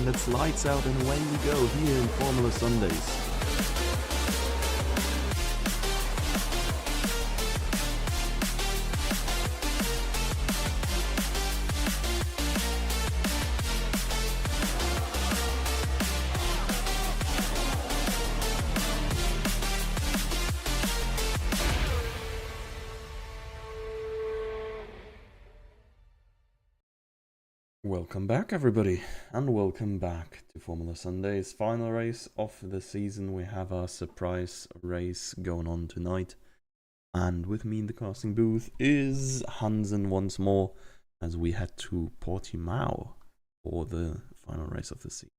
and it's lights out and away we go here in Formula Sundays. Welcome back everybody, and welcome back to Formula Sunday's final race of the season. We have our surprise race going on tonight, and with me in the casting booth is Hansen once more as we head to Portimao for the final race of the season.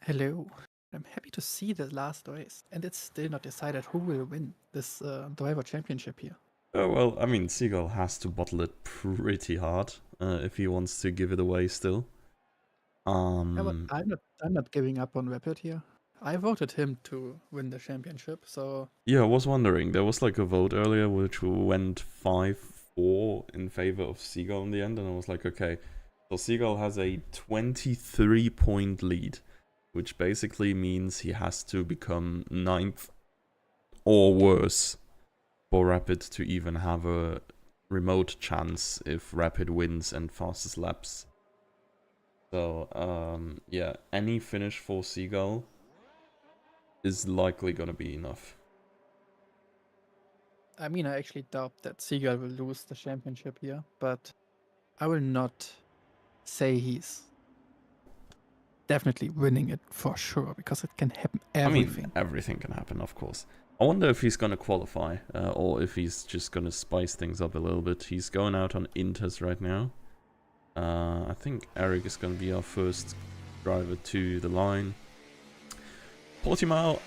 Hello. I'm happy to see the last race, and it's still not decided who will win this driver championship here. Oh, well, I mean, Seagull has to bottle it pretty hard if he wants to give it away still. I'm not giving up on Rapid here. I voted him to win the championship, so Yeah, I was wondering. There was like a vote earlier which went 5-4 in favor of Seagull in the end, and I was like, okay, so Seagull has a 23-point lead, which basically means he has to become 9th or worse for Rapid to even have a remote chance if Rapid wins and fastest laps. So, yeah, any finish for Seagull is likely gonna be enough. I mean, I actually doubt that Seagull will lose the championship here, but I will not say he's definitely winning it for sure, because it can happen everything. I mean, everything can happen, of course. I wonder if he's gonna qualify, or if he's just gonna spice things up a little bit. He's going out on Inters right now. I think Eric is gonna be our first driver to the line. Portimao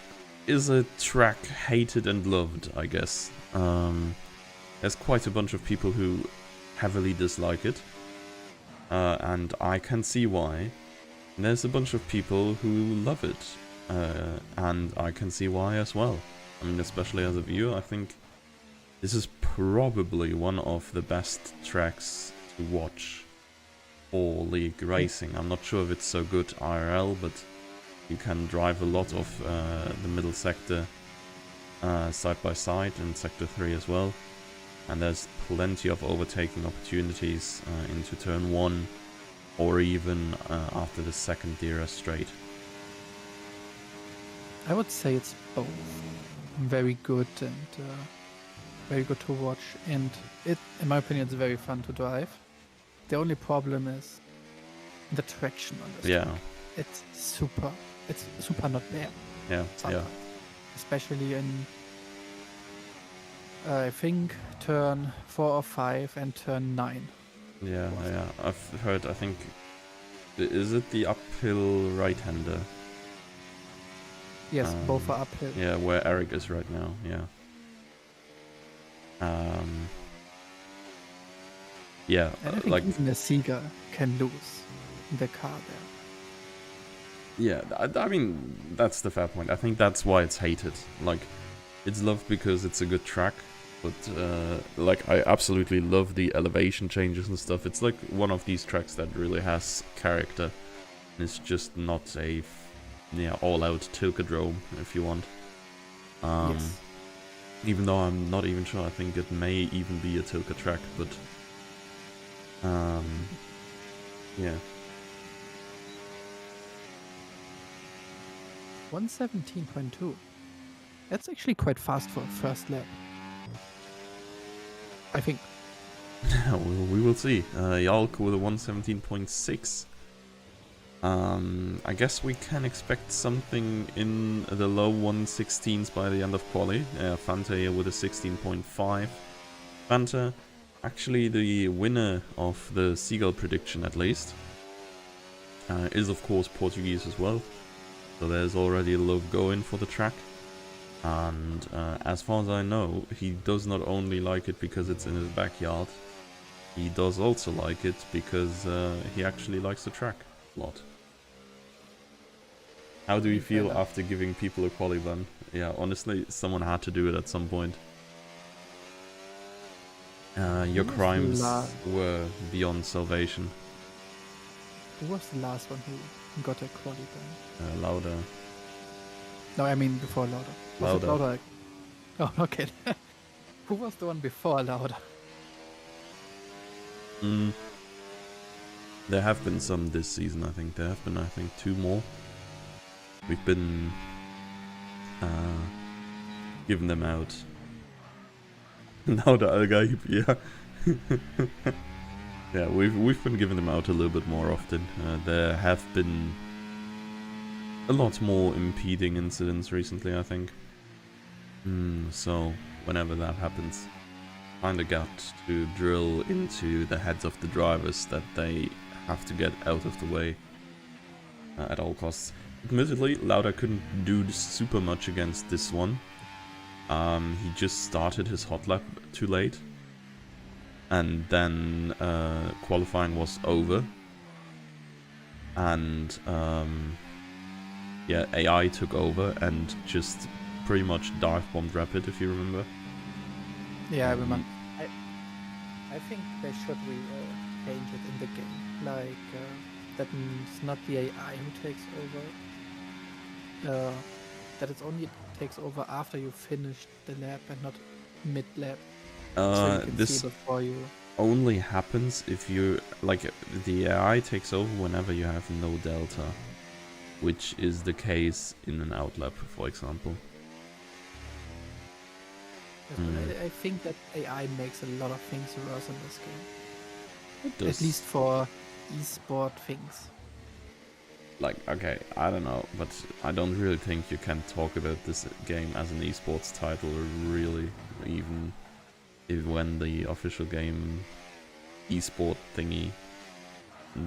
is a track hated and loved, I guess. There's quite a bunch of people who heavily dislike it, and I can see why. There's a bunch of people who love it, and I can see why as well. I mean, especially as a viewer, I think this is probably one of the best tracks to watch for league racing. I'm not sure if it's so good IRL, but you can drive a lot of the middle sector side by side, and sector 3 as well. And there's plenty of overtaking opportunities into turn 1, or even after the second DRS straight. I would say it's both very good and very good to watch, and it, in my opinion, it's very fun to drive. The only problem is the traction on this track. It's super not there. Yeah, sometimes. Especially in, I think, turn 4 or 5 and turn 9. Yeah. I've heard, I think, is it the uphill right-hander? Yes, both are uphill. Yeah, where Eric is right now, yeah. Yeah, and I think like even a Seagull can lose in the car there. Yeah, I mean, that's the fair point. I think that's why it's hated. Like, it's loved because it's a good track, but like, I absolutely love the elevation changes and stuff. It's like one of these tracks that really has character. It's just not a all-out Tilkadrome, if you want. Yes. Even though I'm not even sure, I think it may even be a Tilka track, but yeah. 117.2. That's actually quite fast for a first lap, I think. We will see. Yalk with a 117.6. I guess we can expect something in the low 116s by the end of quali. Fanta here with a 16.5. Fanta, actually the winner of the Seagull prediction at least, is of course Portuguese as well. So there's already a love going for the track. And as far as I know, he does not only like it because it's in his backyard, he does also like it because he actually likes the track a lot. How do you feel after giving people a quali ban? Yeah, honestly, someone had to do it at some point. Your crimes were beyond salvation. Who was the last one who got a quali ban? Lauda. No, I mean before Lauda. Was it Lauda. Lauda? Oh, okay. Who was the one before Lauda? There have been some this season, I think. There have been, I think, 2 more. We've been giving them out. Now the Algaib, yeah. Yeah, we've been giving them out a little bit more often. There have been a lot more impeding incidents recently, I think. So whenever that happens, kinda got to drill into the heads of the drivers that they have to get out of the way at all costs. Admittedly, Lauda couldn't do super much against this one. He just started his hot lap too late. And then qualifying was over. And yeah, AI took over and just pretty much dive bombed Rapid, if you remember. Yeah, I remember. I think they should change it in the game. Like, that means not the AI who takes over. That it only takes over after you finish the lap and not mid-lap. So you can This see before you... only happens if you, like, the AI takes over whenever you have no delta, which is the case in an outlap, for example. Yes, but I think that AI makes a lot of things worse in this game. It does. At least for esport things. Like, okay, I don't know, but I don't really think you can talk about this game as an esports title, really, even when the official game esport thingy,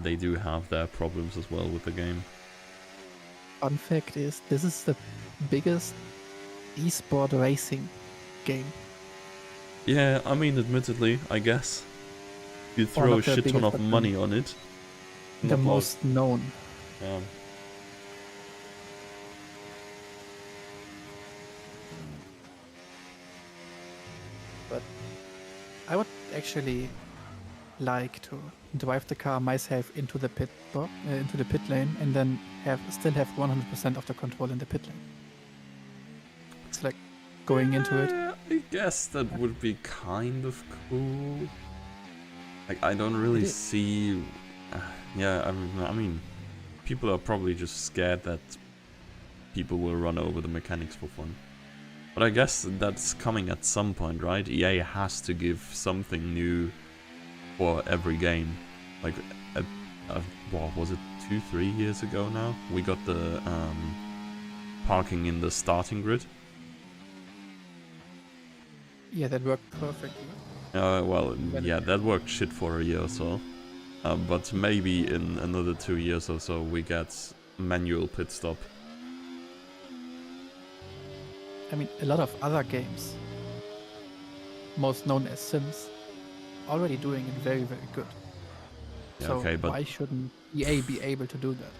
they do have their problems as well with the game. Fun fact is, this is the biggest esport racing game. Yeah, I mean, admittedly, I guess. You throw a not the shit ton biggest, of but money on it. The not most known. Yeah. But I would actually like to drive the car myself into the into the pit lane, and then still have 100% of the control in the pit lane. It's like going into it. I guess that would be kind of cool. Like, I don't really see... yeah, I mean, people are probably just scared that people will run over the mechanics for fun. But I guess that's coming at some point, right? EA has to give something new for every game. Like, what was it, 2-3 years ago now? We got the parking in the starting grid. Yeah, that worked perfectly. Well, yeah, that worked shit for a year or so. But maybe in another 2 years or so we get manual pit stop. I mean, a lot of other games, most known as Sims, already doing it very, very good. Yeah, so okay, but why shouldn't EA be able to do that?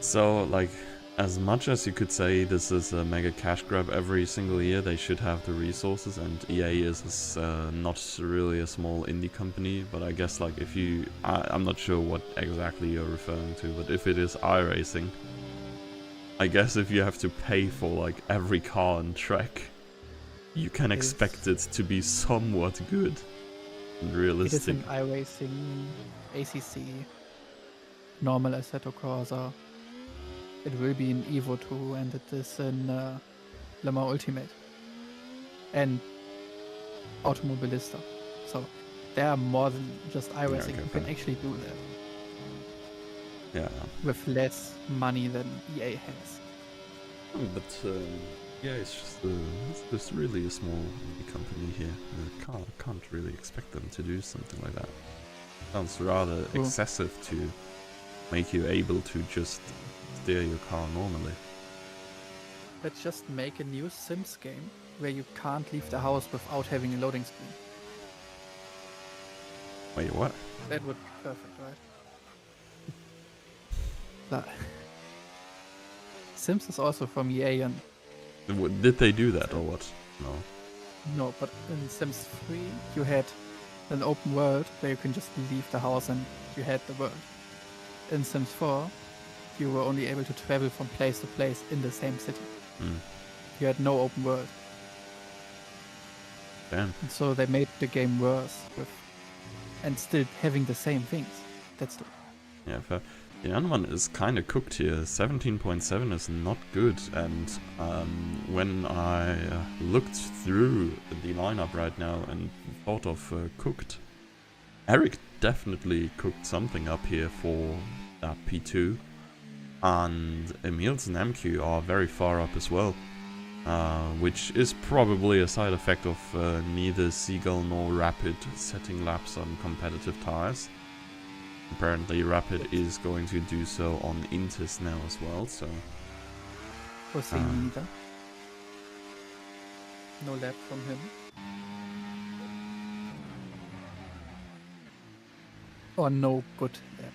so, like, as much as you could say this is a mega cash grab every single year, they should have the resources, and EA is not really a small indie company, but I guess, like, if you... I'm not sure what exactly you're referring to, but if it is iRacing, I guess if you have to pay for, like, every car and track, you can expect it to be somewhat good and realistic. It is in iRacing, ACC, normal Assetto Corsa. It will be in Evo 2, and it is in Le Mans Ultimate and Automobilista. So there are more than just iRacing. okay, You can fine. actually do that. Yeah. With less money than EA has. But yeah, it's just really a small indie company here. Can't really expect them to do something like that. Sounds rather excessive to make you able to just steer your car normally. Let's just make a new Sims game where you can't leave the house without having a loading screen. Wait, what? That would be perfect, right? Sims is also from EA, and Did they do that or what? No. no, but in Sims 3 you had an open world where you can just leave the house and you had the world. in Sims 4, you were only able to travel from place to place in the same city. Mm. You had no open world. Damn. And so they made the game worse and still having the same things. That's the Yeah, fair. The other one is kind of cooked here. 17.7 is not good, and when I looked through the lineup right now and thought of cooked, Eric definitely cooked something up here for that P2, and Emil's and MQ are very far up as well, which is probably a side effect of neither Seagull nor Rapid setting laps on competitive tires. Apparently Rapid is going to do so on Intis now as well, so... Foreseeing neither. No lap from him. Or no good lap.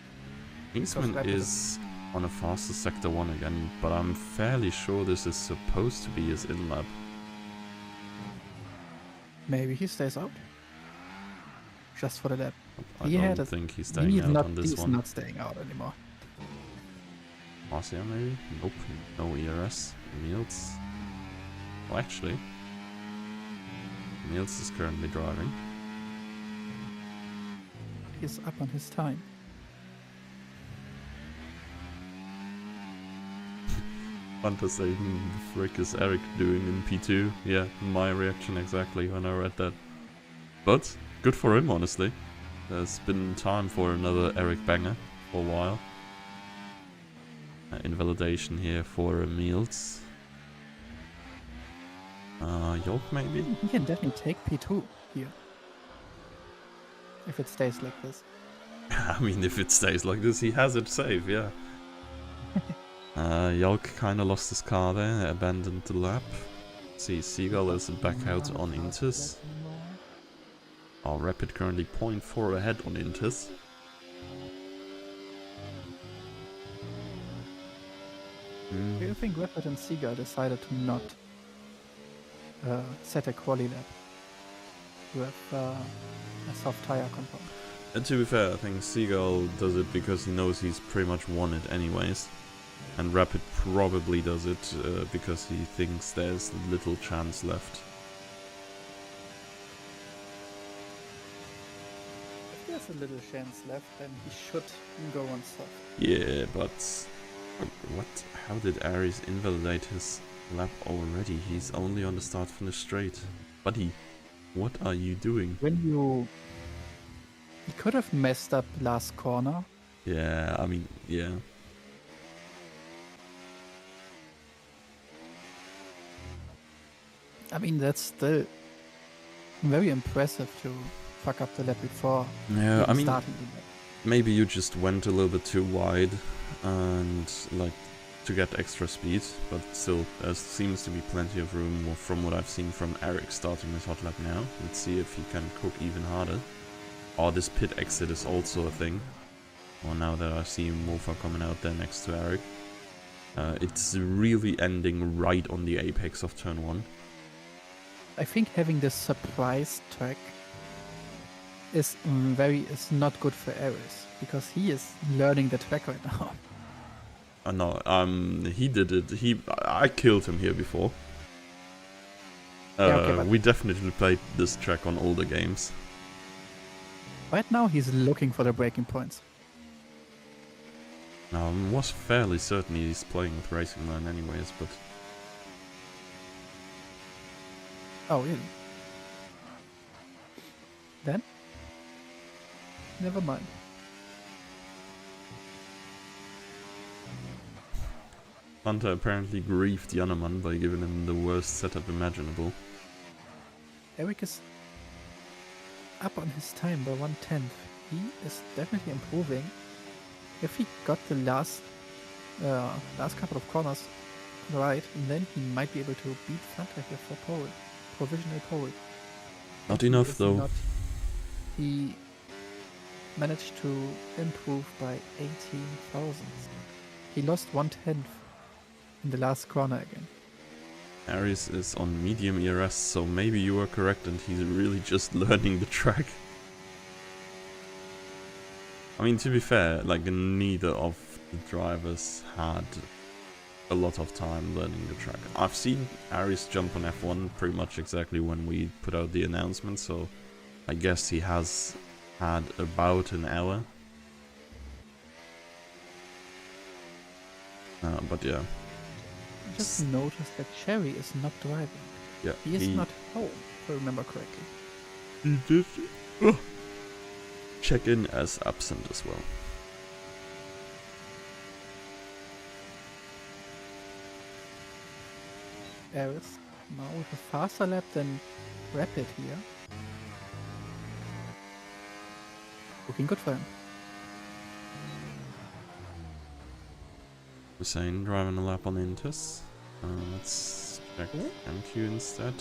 Kingsman Rapid is on a faster Sector 1 again, but I'm fairly sure this is supposed to be his in-lap. Maybe he stays out. Just for the lap. I don't think he's staying He's out on this he's one. not staying out anymore. Marcia maybe? Nope, no ERS. Niels. Well, actually, Niels is currently driving. He's up on his time. Fun to say, the frick is Eric doing in P2? Yeah, my reaction exactly when I read that. But, good for him, honestly. There's been time for another Eric banger for a while. Invalidation here for Meals. Yolk maybe? He can definitely take P2 here. If it stays like this. I mean, if it stays like this, he has it safe, yeah. Yolk kinda lost his car there, abandoned the lap. See, Seagull is back out on Intis. Our Rapid currently 0.4 ahead on Intis. Do you think Rapid and Seagull decided to not set a quali lap with a soft tire compound? And to be fair, I think Seagull does it because he knows he's pretty much won it anyways. And Rapid probably does it because he thinks there's little chance left. If there's a little chance left, then he should go on soft. Yeah, but what? How did Aries invalidate his lap already? He's only on the start-finish straight. Buddy, what are you doing? He could have messed up last corner. Yeah, I mean, yeah. I mean, that's still very impressive to fuck up the lap before. Yeah, I mean, starting the lap. maybe you just went a little bit too wide and like to get extra speed, but still there seems to be plenty of room from what I've seen from Eric starting his hot lap now. Let's see if he can cook even harder. Oh, this pit exit is also a thing. Well, now that I see Mofa coming out there next to Eric. It's really ending right on the apex of turn 1. I think having this surprise track is not good for Aries because he is learning the track right now. No, he did it. I killed him here before. Yeah, okay, but we definitely played this track on older games. right now he's looking for the breaking points. I was fairly certain he's playing with Racing Line anyways, but... Oh, really? Then? Never mind. Hunter apparently grieved Yannaman by giving him the worst setup imaginable. Eric is up on his time by 1/10. He is definitely improving. If he got the last couple of corners right, then he might be able to beat Fanta here for pole, provisional pole. Not enough though. He managed to improve by 18 thousandths. He lost 1/10 in the last corner again. Aries is on medium ERS, so maybe you were correct and he's really just learning the track. I mean, to be fair, like neither of the drivers had a lot of time learning the track. I've seen Aris jump on F1 pretty much exactly when we put out the announcement, so I guess he has had about an hour. But yeah. I just noticed that Cherry is not driving. Yeah, He is not home, if I remember correctly. He did check in as absent as well. Eris now with a faster lap than Rapid here. Looking good for him. Hussein driving a lap on Intus. Let's check MQ instead. I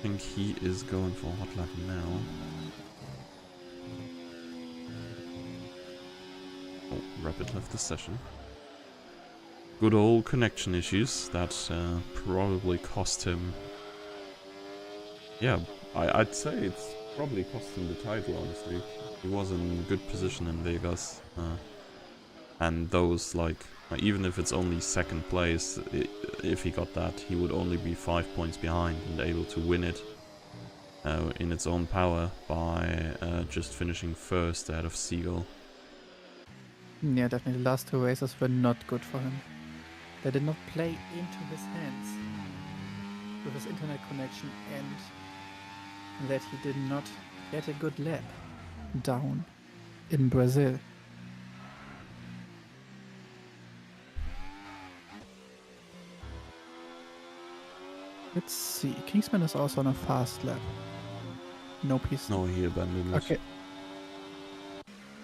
think he is going for a hot lap now. Oh, Rapid left the session. Good old connection issues that probably cost him. Yeah, I'd say it's probably cost him the title, honestly. He was in good position in Vegas. And those, like, even if it's only second place, if he got that, he would only be 5 points behind and able to win it in its own power by just finishing first ahead of Seagull. Yeah, definitely. The last two races were not good for him. They did not play into his hands with his internet connection, and that he did not get a good lap down in Brazil. Let's see. Kingsman is also on a fast lap. Nope, he's No, he abandoned it. okay.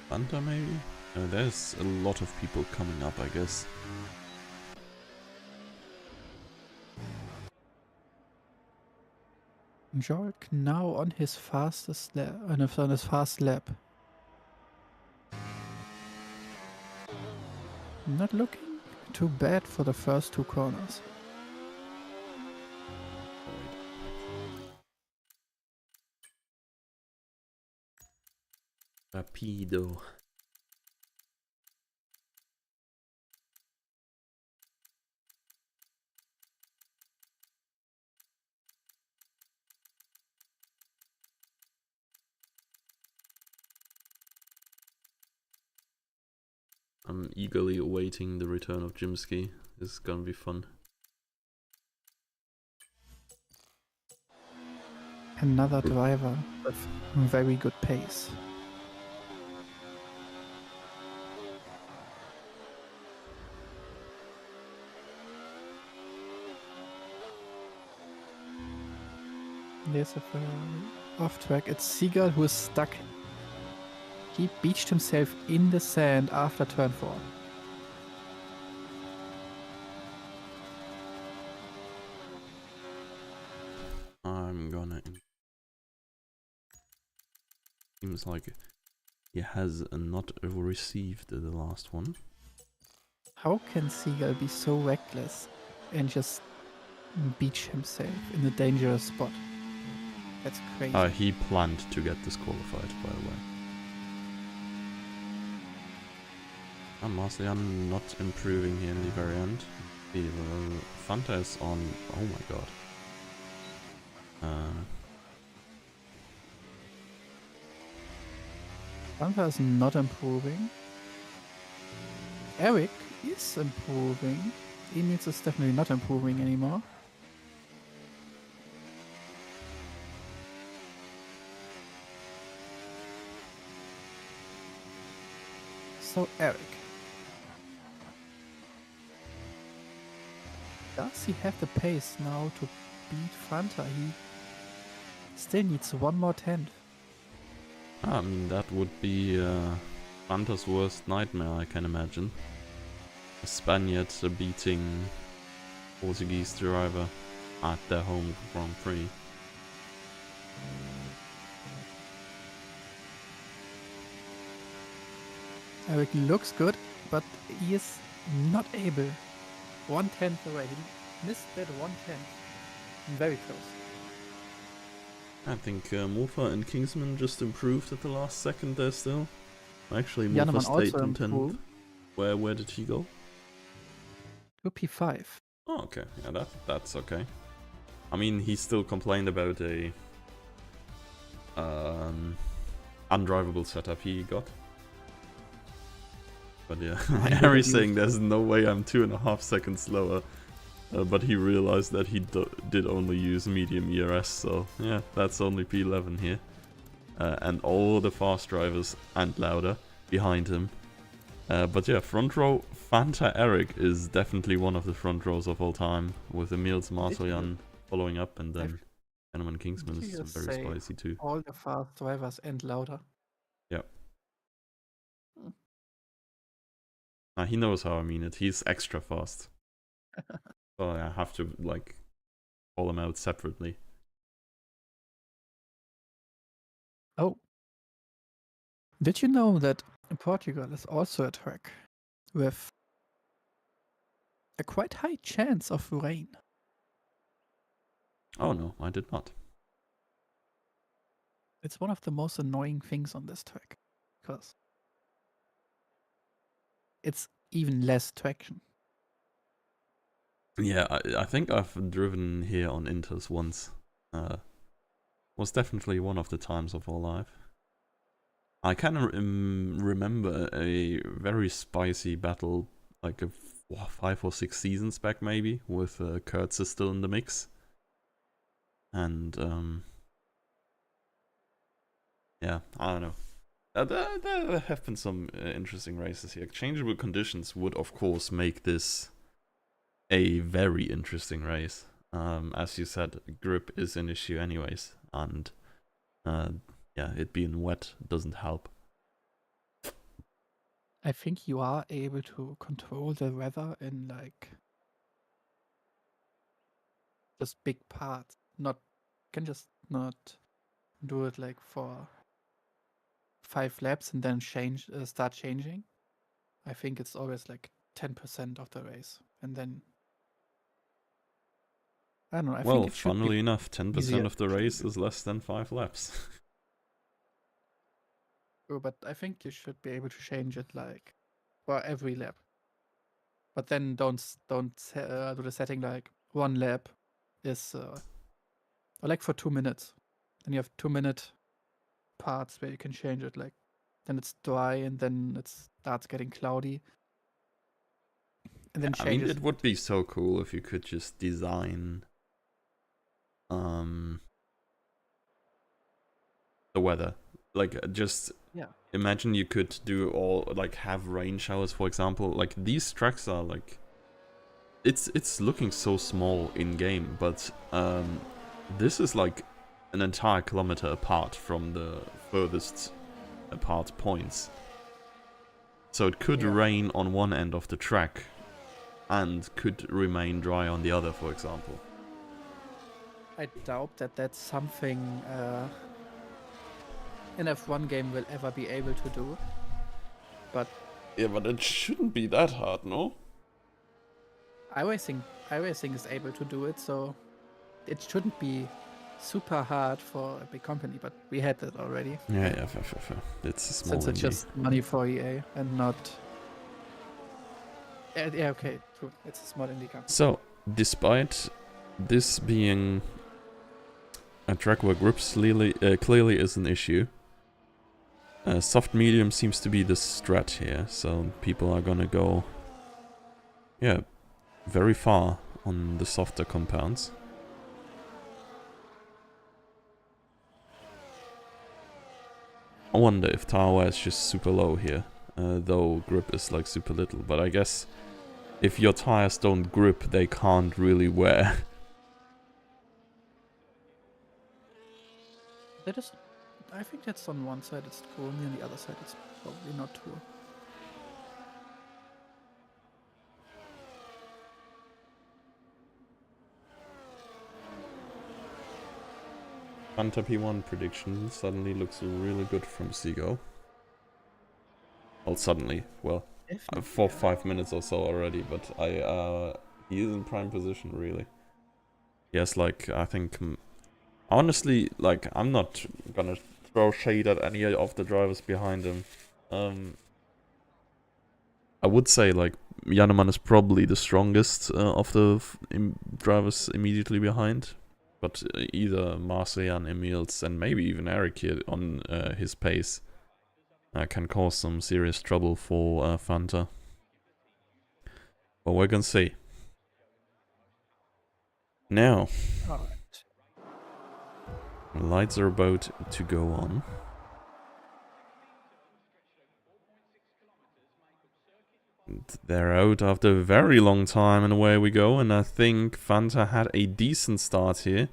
Fanta maybe? There's a lot of people coming up, I guess. Jork now on his fastest lap, on his fast lap. Not looking too bad for the first two corners. Rapido. I'm eagerly awaiting the return of Jimsky. This is gonna be fun. Another driver with very good pace. There's a off track. It's Seagull who is stuck. He beached himself in the sand after turn 4. I'm gonna... Seems like he has not received the last one. How can Seagull be so reckless and just beach himself in a dangerous spot? That's crazy. He planned to get disqualified, by the way. And mostly I'm not improving here in the very end. The Fanta is on... Oh my god. Fanta is not improving. Eric is improving. Emils is definitely not improving anymore. So Eric. Does he have the pace now to beat Fanta? He still needs one more tenth. I mean, that would be Fanta's worst nightmare, I can imagine. A Spaniard beating Portuguese driver at their home Grand Prix. Eric looks good, but he is not able. 1/10 away. He missed that 1/10. Very close. I think Mofa and Kingsman just improved at the last second there still. Actually, Mofa Janeman stayed also in 10th. improved Where did he go? to P5. Oh, okay. Yeah, that's okay. I mean, he still complained about a undrivable setup he got. But yeah, Harry's saying there's no way I'm 2.5 seconds slower. But he realized that he did only use medium ERS, so yeah, that's only P11 here. And all the fast drivers and louder behind him. But yeah, front row, Fanta Eric is definitely one of the front rows of all time, with Emils Marsoyan following up, and then Eneman Kingsman Did is you just very say spicy too. all the fast drivers and louder? Yeah. Hmm. He knows how I mean it. He's extra fast. So I have to, like, call him out separately. Oh. Did you know that Portugal is also a track with a quite high chance of rain? Oh no, I did not. It's one of the most annoying things on this track because it's even less traction. Yeah, I think I've driven here on Inters once. Was definitely one of the times of our life. I can remember a very spicy battle, like 5 or 6 seasons back maybe, with Kurtz still in the mix. And yeah, I don't know. There have been some interesting races here. Changeable conditions would of course make this a very interesting race. As you said, grip is an issue anyways, and yeah, it being wet doesn't help. I think you are able to control the weather in like just big parts. Not can just not do it like for 5 laps and then start changing. I think it's always like 10% of the race, and then I don't know. I think Well, it should be funnily enough, 10% easier of the to race change it. is less than 5 laps. Oh, but I think you should be able to change it like for every lap. But then don't do the setting like 1 lap is or like for 2 minutes. Then you have 2-minute parts where you can change it. Like then it's dry and then it starts getting cloudy, and then I mean, changes it would be so cool if you could just design the weather. Like, just yeah. imagine you could do all, like, have rain showers, for example. Like, these tracks are, like, it's looking so small in game, but this is like an entire kilometer apart from the furthest apart points. So it could Yeah. rain on one end of the track and could remain dry on the other, for example. I doubt that that's something an F1 game will ever be able to do. But Yeah, but it shouldn't be that hard, no? iRacing is able to do it, so it shouldn't be super hard for a big company. But we had that already. Yeah, fair. It's a small Since it's indie. just money for EA and not. Yeah, okay, true. It's a small indie company. So, despite this being a track where grips clearly is an issue, soft medium seems to be the strat here, so people are gonna go, yeah, very far on the softer compounds. I wonder if tower is just super low here, though grip is like super little, but I guess if your tires don't grip, they can't really wear. That is, I think that's on one side it's true, and on the other side it's probably not true. Fanta P1 prediction suddenly looks really good from Seago. Well, suddenly, well, Definitely. for 5 minutes or so already, but he is in prime position, really. He has, like, I think honestly, like, I'm not gonna throw shade at any of the drivers behind him. I would say, like, Janeman is probably the strongest of the drivers immediately behind. But either Marseille, Emils, and maybe even Eric here on his pace can cause some serious trouble for Fanta. But we're gonna see. Now, lights are about to go on. They're out after a very long time, and away we go. And I think Fanta had a decent start here.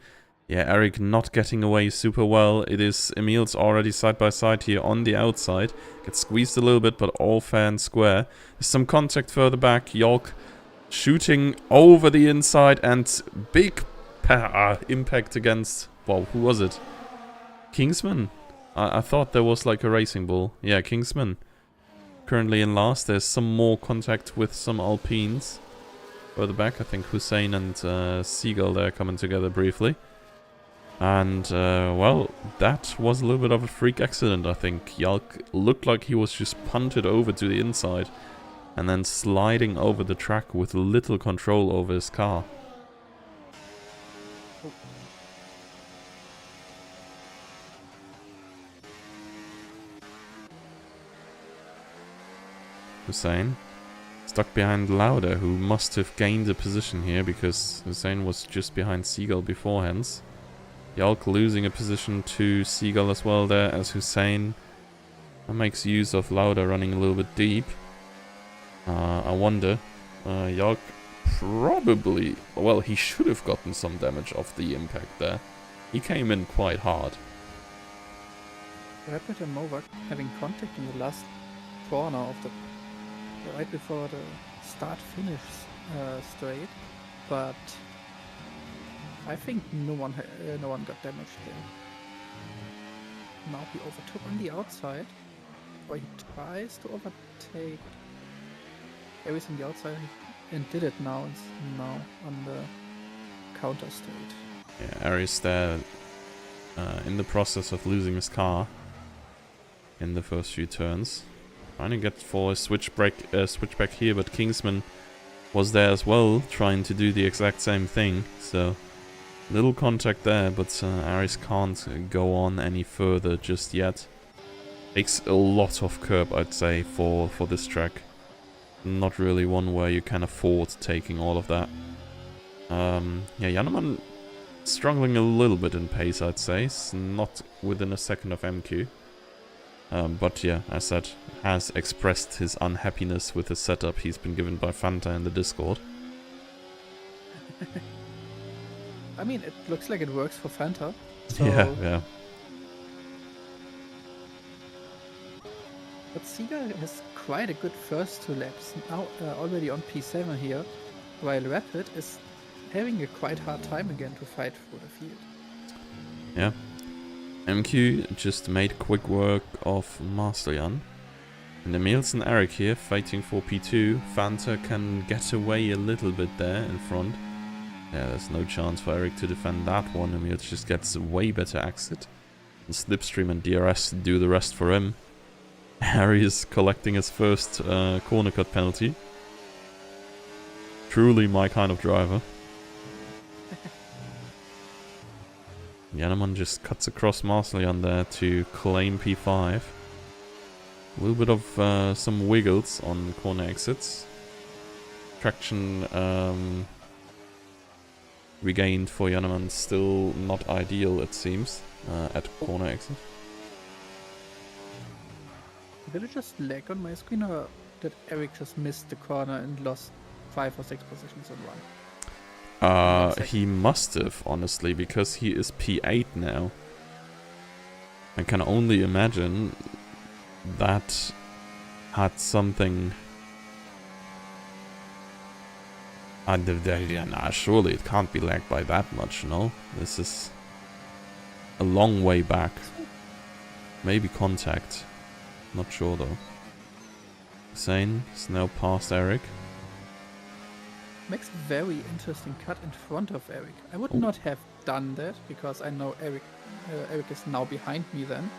Yeah, Eric not getting away super well. It is Emil's already side by side here on the outside. Gets squeezed a little bit, but all fair and square. There's some contact further back. Yolk shooting over the inside, and big impact against... Well, who was it? Kingsman? I thought there was like a racing ball. Yeah, Kingsman. Currently in last. There's some more contact with some Alpines. Further back, I think Hussein and Seagull there coming together briefly. And, well, that was a little bit of a freak accident, I think. Yalk looked like he was just punted over to the inside and then sliding over the track with little control over his car. Hussein stuck behind Lauda, who must have gained a position here because Hussein was just behind Seagull beforehand. Yalk losing a position to Seagull as well there as Hussein makes use of Lauda running a little bit deep. I wonder, Yalk probably, well, he should have gotten some damage off the impact there. He came in quite hard. Rapid and Novak having contact in the last corner of the right before the start-finish straight, but I think no one got damaged there. Now he overtook on the outside, or he tries to overtake. Aries on the outside and did it now. It's now on the counter straight. Yeah, Aries there in the process of losing his car in the first few turns. Trying to get for a switchback here, but Kingsman was there as well, trying to do the exact same thing. So little contact there, but Aries can't go on any further just yet. Takes a lot of curb, I'd say, for this track. Not really one where you can afford taking all of that. Yeah, Janeman struggling a little bit in pace, I'd say. It's not within a second of MQ. But yeah, as said, has expressed his unhappiness with the setup he's been given by Fanta in the Discord. I mean, it looks like it works for Fanta. So Yeah. But Seagull has quite a good first two laps, now already on P7 here, while Rapid is having a quite hard time again to fight for the field. Yeah. MQ just made quick work of Masterjan. And Emils and Eric here fighting for P2. Fanta can get away a little bit there in front. Yeah, there's no chance for Eric to defend that one. Emils just gets a way better exit. And Slipstream and DRS do the rest for him. Harry is collecting his first corner cut penalty. Truly my kind of driver. Janeman just cuts across Marcellian there to claim P5. A little bit of some wiggles on corner exits. Traction regained for Janeman, still not ideal it seems at corner exit. Did it just lag on my screen, or did Eric just miss the corner and lost 5 or 6 positions in one? He must have, honestly, because he is P8 now. I can only imagine that had something... Nah, surely it can't be lagged by that much, no? This is a long way back. Maybe contact. Not sure though. Hussein is now past Eric. Makes a very interesting cut in front of Eric. I would not have done that because I know Eric is now behind me then.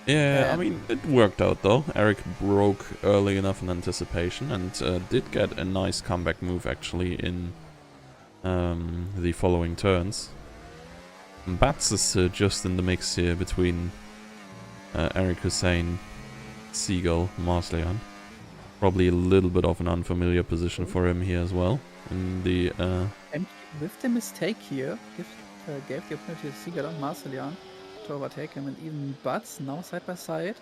Yeah, I And- mean, it worked out though. Eric broke early enough in anticipation and did get a nice comeback move actually in the following turns. Bats is just in the mix here between Eric Hussein, Seagull, Marsleyan. Probably a little bit of an unfamiliar position for him here as well. In the And with the mistake here, gave the opportunity to Seagull and Marcelian to overtake him, and even Butts now side by side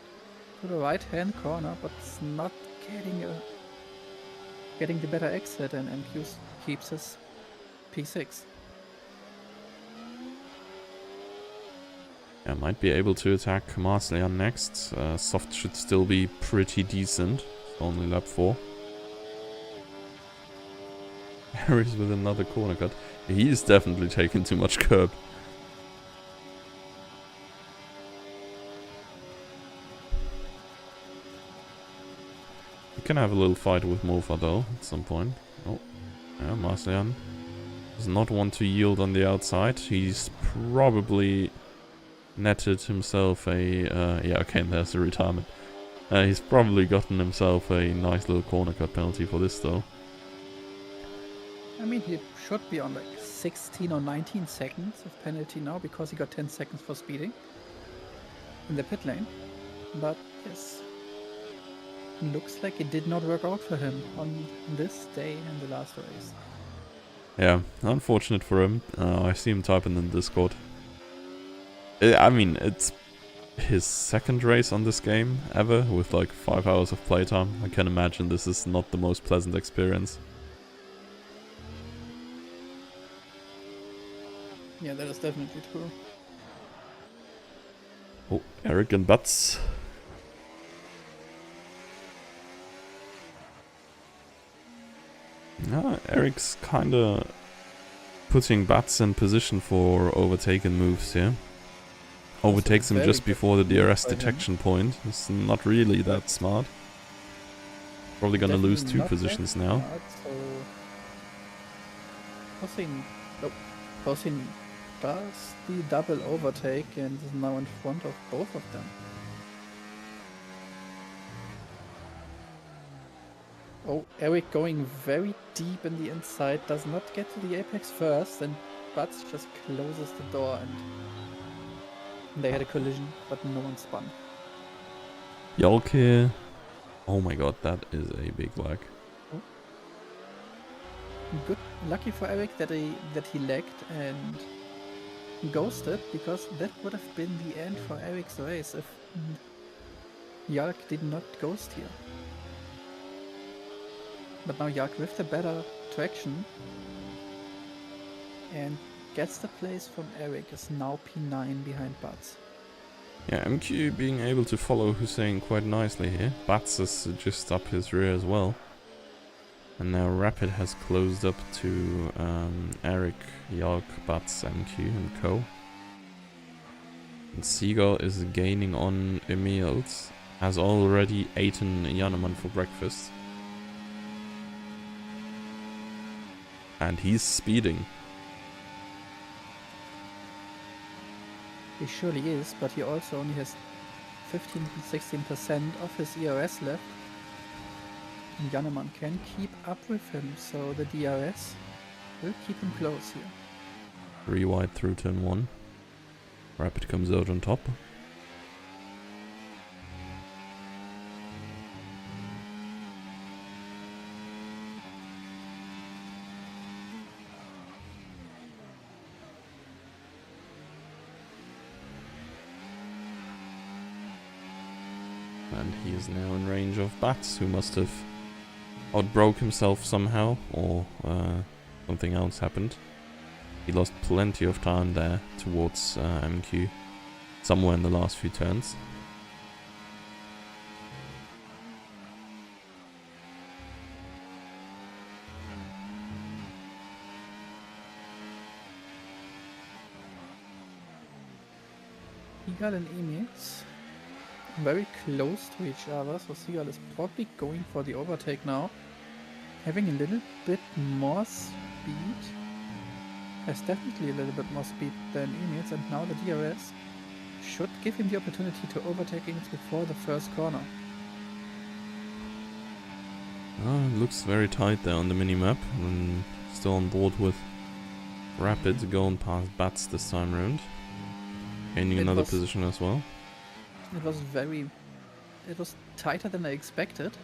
to the right hand corner, but it's not getting the better exit, and MQ keeps his P6. yeah, might be able to attack Marsleyan next. Soft should still be pretty decent. It's only lap 4. Harry's with another corner cut. He's definitely taking too much curb. You can have a little fight with Mofa though at some point. Oh, yeah, Marsleyan does not want to yield on the outside. He's probably netted himself a... yeah, okay, there's a retirement. He's probably gotten himself a nice little corner cut penalty for this though. I mean, he should be on like 16 or 19 seconds of penalty now because he got 10 seconds for speeding in the pit lane. But yes, looks like it did not work out for him on this day in the last race. Yeah, unfortunate for him. I see him typing in the Discord. I mean, it's his second race on this game ever with like 5 hours of playtime. I can imagine this is not the most pleasant experience. Yeah, that is definitely true. Oh, Eric and Butts. Eric's kinda putting Butts in position for overtaken moves here. Overtakes him just before the DRS detection point. It's not really that smart. Probably gonna lose 2 positions now. Hossein does the double overtake and is now in front of both of them. Oh, Eric going very deep in the inside, does not get to the apex first, and Butts just closes the door, and they had a collision, but no one spun. Yolke. Oh my god, that is a big lag. Good, lucky for Eric that he lagged and ghosted, because that would have been the end for Eric's race if Yark did not ghost here. But now Yark with the better traction and gets the place from Eric, is now P9 behind Butts. Yeah, MQ being able to follow Hussein quite nicely here. Bats is just up his rear as well. And now Rapid has closed up to Eric, Yark, Bats, MQ and co. And Seagull is gaining on Emils. Has already eaten Yaneman for breakfast. And he's speeding. He surely is, but he also only has 15-16% of his ERS left. And Yaneman can keep up with him, so the DRS will keep him close here. 3 wide through turn 1. Rapid comes out on top. And he is now in range of Bats, who must have outbroke himself somehow, or something else happened. He lost plenty of time there towards MQ, somewhere in the last few turns. Seagull and Emils very close to each other, so Seagull is probably going for the overtake now, having a little bit more speed has definitely a little bit more speed than Emil's, and now the DRS should give him the opportunity to overtake Emil before the first corner. Looks very tight there on the mini-map. And still on board with Rapid, going past Bats this time round. Gaining another position as well. It was tighter than I expected.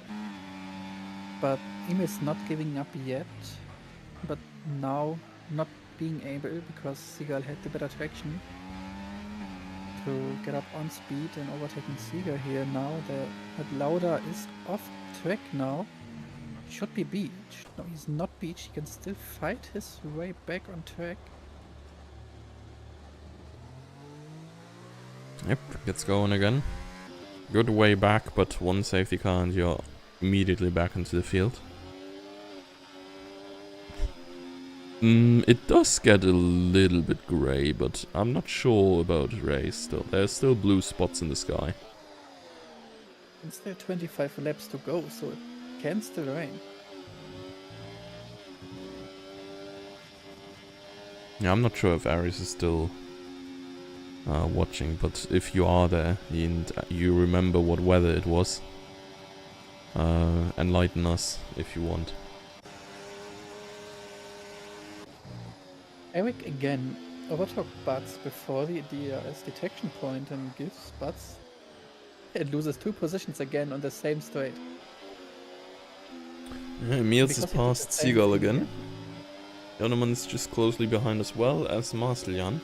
But Emil's not giving up yet. But now not being able, because Seagull had the better traction, to get up on speed and overtaking Seagull here now. That Lauda is off track now. Should be beached. No, he's not beached. He can still fight his way back on track. Yep, gets going again. Good way back, but one safety car and you're immediately back into the field. It does get a little bit grey, but I'm not sure about the race still. There's still blue spots in the sky. It's still 25 laps to go, so it can still rain. Yeah, I'm not sure if Aries is still watching, but if you are there and you remember what weather it was, enlighten us if you want. Eric again overtook Butts before the DRS detection point and gives Butts... It loses 2 positions again on the same straight. Emils has passed Seagull again. Joneman is just closely behind as well as Marcelian,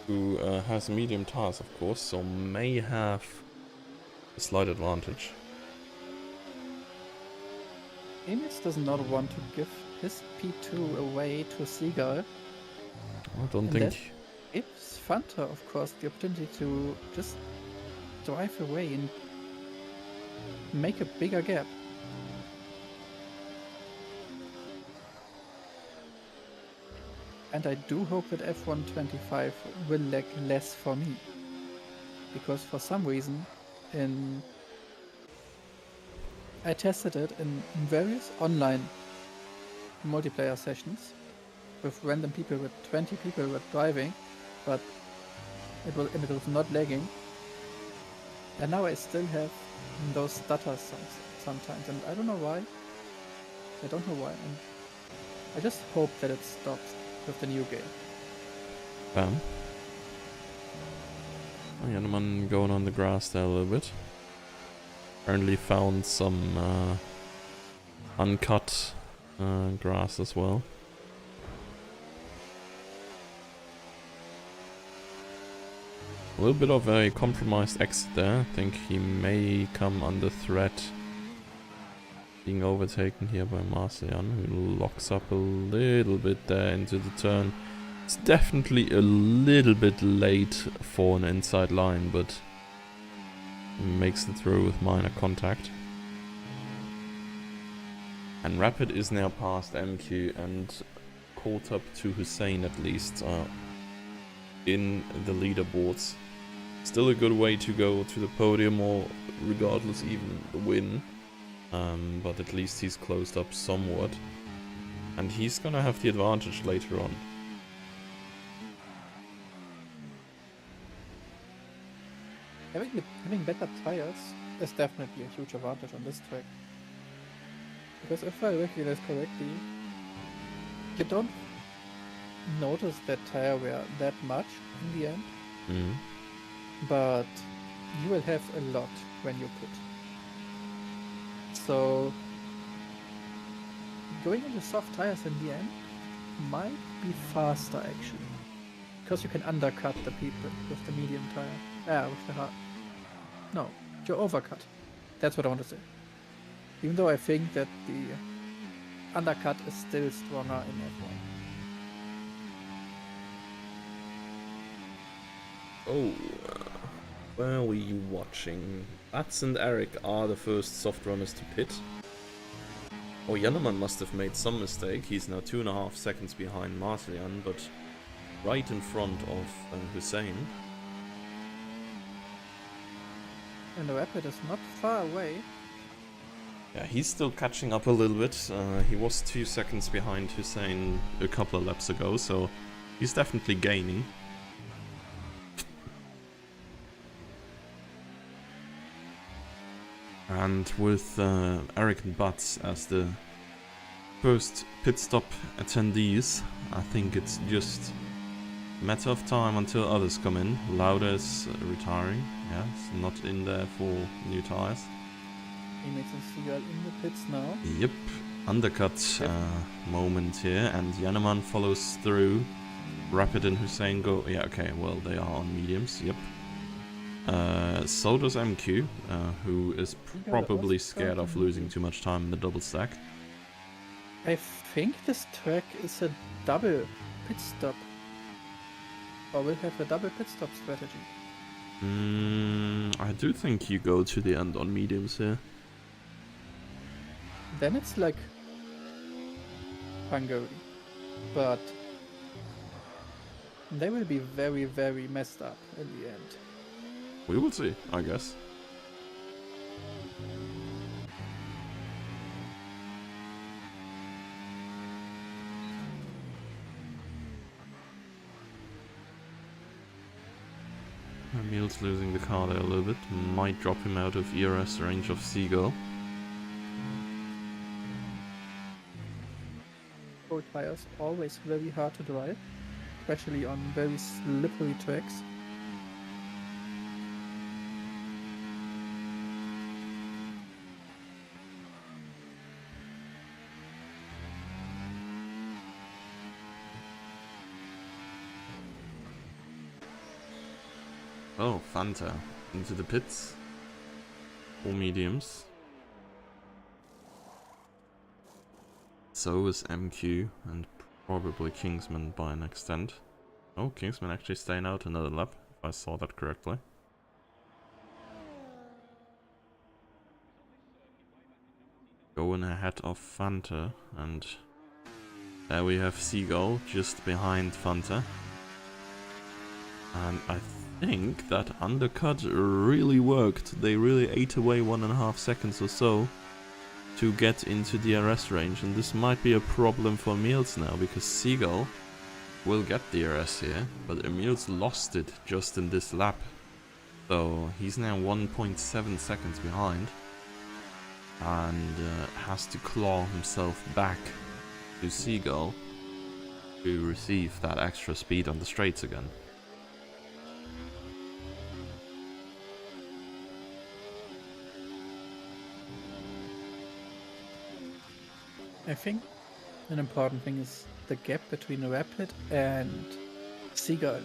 who has medium tires of course, so may have a slight advantage. Emils does not want to give his P2 away to Seagull. I don't think... Gives Fanta, of course, the opportunity to just drive away and make a bigger gap. And I do hope that F125 will lag less for me. Because for some reason, I tested it in various online multiplayer sessions with random people, with 20 people were driving, but it was not lagging. And now I still have those stutters sometimes, and I don't know why. And I just hope that it stops with the new game. Bam. Oh, Joneman going on the grass there a little bit. Apparently found some uncut grass as well. A little bit of a compromised exit there. I think he may come under threat being overtaken here by Marcelian, who locks up a little bit there into the turn. It's definitely a little bit late for an inside line, but makes it through with minor contact. And Rapid is now past MQ and caught up to Hussein at least in the leaderboards. Still a good way to go to the podium, or regardless even the win. But at least he's closed up somewhat. And he's gonna have the advantage later on. Having better tires is definitely a huge advantage on this track. Because if I recognize correctly, you don't notice that tire wear that much in the end. But you will have a lot when you pit. So going into soft tires in the end might be faster actually. Because you can undercut the people with the medium tire. With the hard. No, you overcut. That's what I want to say. Even though I think that the undercut is still stronger in F1. Oh, where were you watching? Bats and Eric are the first soft runners to pit. Oh, Joneman must have made some mistake. He's now 2.5 seconds behind Marcelian, but right in front of Hussein. And the Rapid is not far away. Yeah, he's still catching up a little bit. He was 2 seconds behind Hussein a couple of laps ago, so he's definitely gaining. And with Eric and Butts as the first pit stop attendees, I think it's just a matter of time until others come in. Lauda is retiring, yes, not in there for new tires. He makes a Seagull in the pits now. Yep, undercut moment here, and Janeman follows through. Rapid and Hussein go, yeah, okay, well, they are on mediums, yep. So does MQ, who is probably scared of losing too much time in the double stack. I think this track is a double pit stop. Or will have a double pit stop strategy. I do think you go to the end on mediums here. Then it's like Hungary. But they will be very, very messed up in the end. We will see, I guess. Emil's losing the car there a little bit. Might drop him out of ERS range of Seagull. Cold tires always very hard to drive, especially on very slippery tracks. Oh, Fanta. Into the pits. All mediums. So is MQ and probably Kingsman by an extent. Oh, Kingsman actually staying out another lap, if I saw that correctly. Going ahead of Fanta, and there we have Seagull just behind Fanta. And I think that undercut really worked. They really ate away 1.5 seconds or so to get into DRS range, and this might be a problem for Emils now, because Seagull will get DRS here, but Emils lost it just in this lap. So he's now 1.7 seconds behind, and has to claw himself back to Seagull to receive that extra speed on the straights again. I think an important thing is the gap between Rapid and Seagull.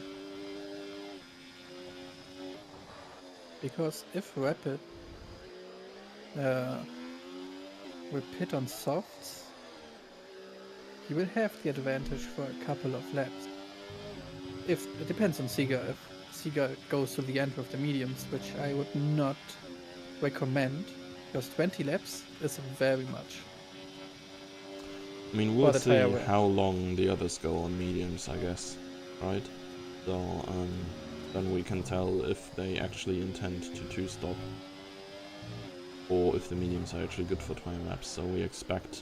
Because if Rapid will pit on softs, he will have the advantage for a couple of laps. If it depends on Seagull. If Seagull goes to the end with the mediums, which I would not recommend, because 20 laps is very much. I mean, we'll see how long the others go on mediums, I guess, right? So, then we can tell if they actually intend to two-stop, or if the mediums are actually good for 20 laps. So we expect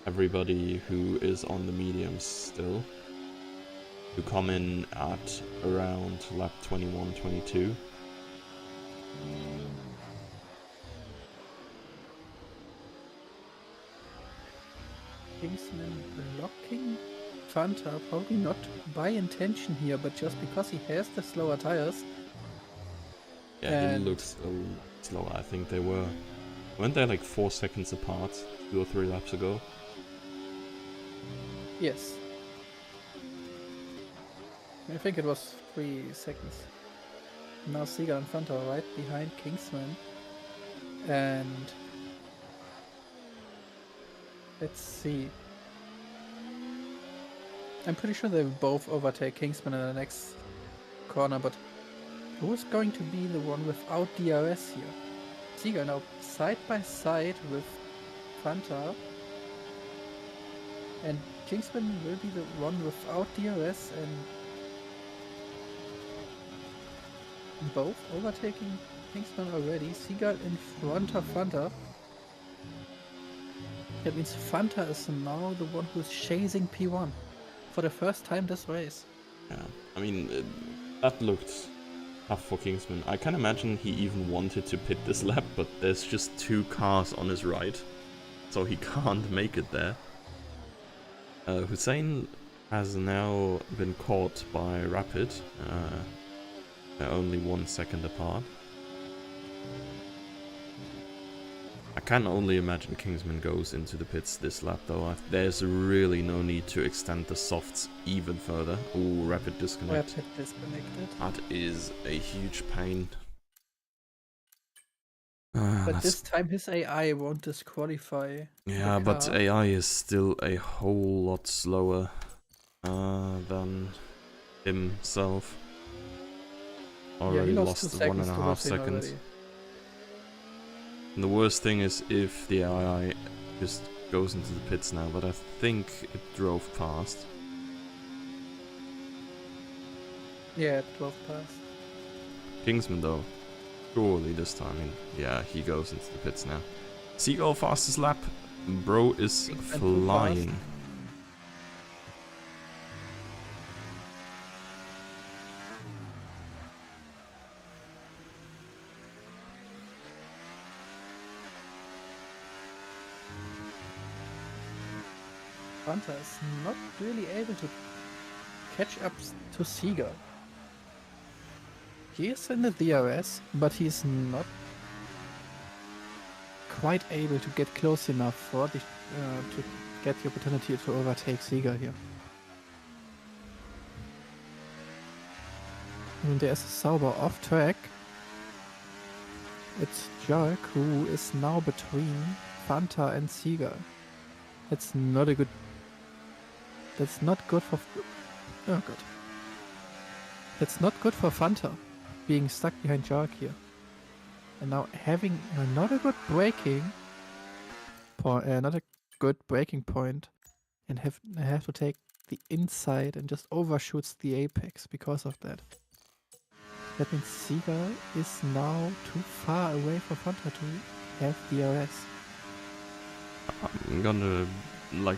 everybody who is on the mediums still to come in at around lap 21, 22. Kingsman blocking Fanta, probably not by intention here, but just because he has the slower tires. Yeah, he looks a little slower. I think weren't they like 4 seconds apart 2 or 3 laps ago? Yes. I think it was 3 seconds. Now Seagull and Fanta are right behind Kingsman. And let's see. I'm pretty sure they will both overtake Kingsman in the next corner, but who is going to be the one without DRS here? Seagull now side by side with Fanta, and Kingsman will be the one without DRS, and both overtaking Kingsman already. Seagull in front of Fanta. That means Fanta is now the one who's chasing P1 for the first time this race. Yeah, I mean, that looked tough for Kingsman. I can imagine he even wanted to pit this lap, but there's just 2 cars on his right, so he can't make it there. Hussein has now been caught by Rapid. They're only 1 second apart. I can only imagine Kingsman goes into the pits this lap though. There's really no need to extend the softs even further. Ooh, Rapid disconnect. Rapid disconnected. That is a huge pain. But this time his AI won't disqualify. Yeah, but AI is still a whole lot slower than himself. Already he lost 1.5 seconds. And the worst thing is if the AI just goes into the pits now, but I think it drove past. Yeah, it drove past. Kingsman though, surely this time, yeah, he goes into the pits now. Seagull fastest lap, bro is flying. Fanta is not really able to catch up to Seagull. He is in the DRS, but he's not quite able to get close enough for the, to get the opportunity to overtake Seagull here. And there's a Sauber off track. It's Jark who is now between Fanta and Seagull. That's not a good. That's not good for. Oh god. That's not good for Fanta, being stuck behind Jark here. And now having not a good braking point, not a good braking point, and have to take the inside and just overshoots the apex because of that. That means Seagull is now too far away for Fanta to have DRS. I'm gonna,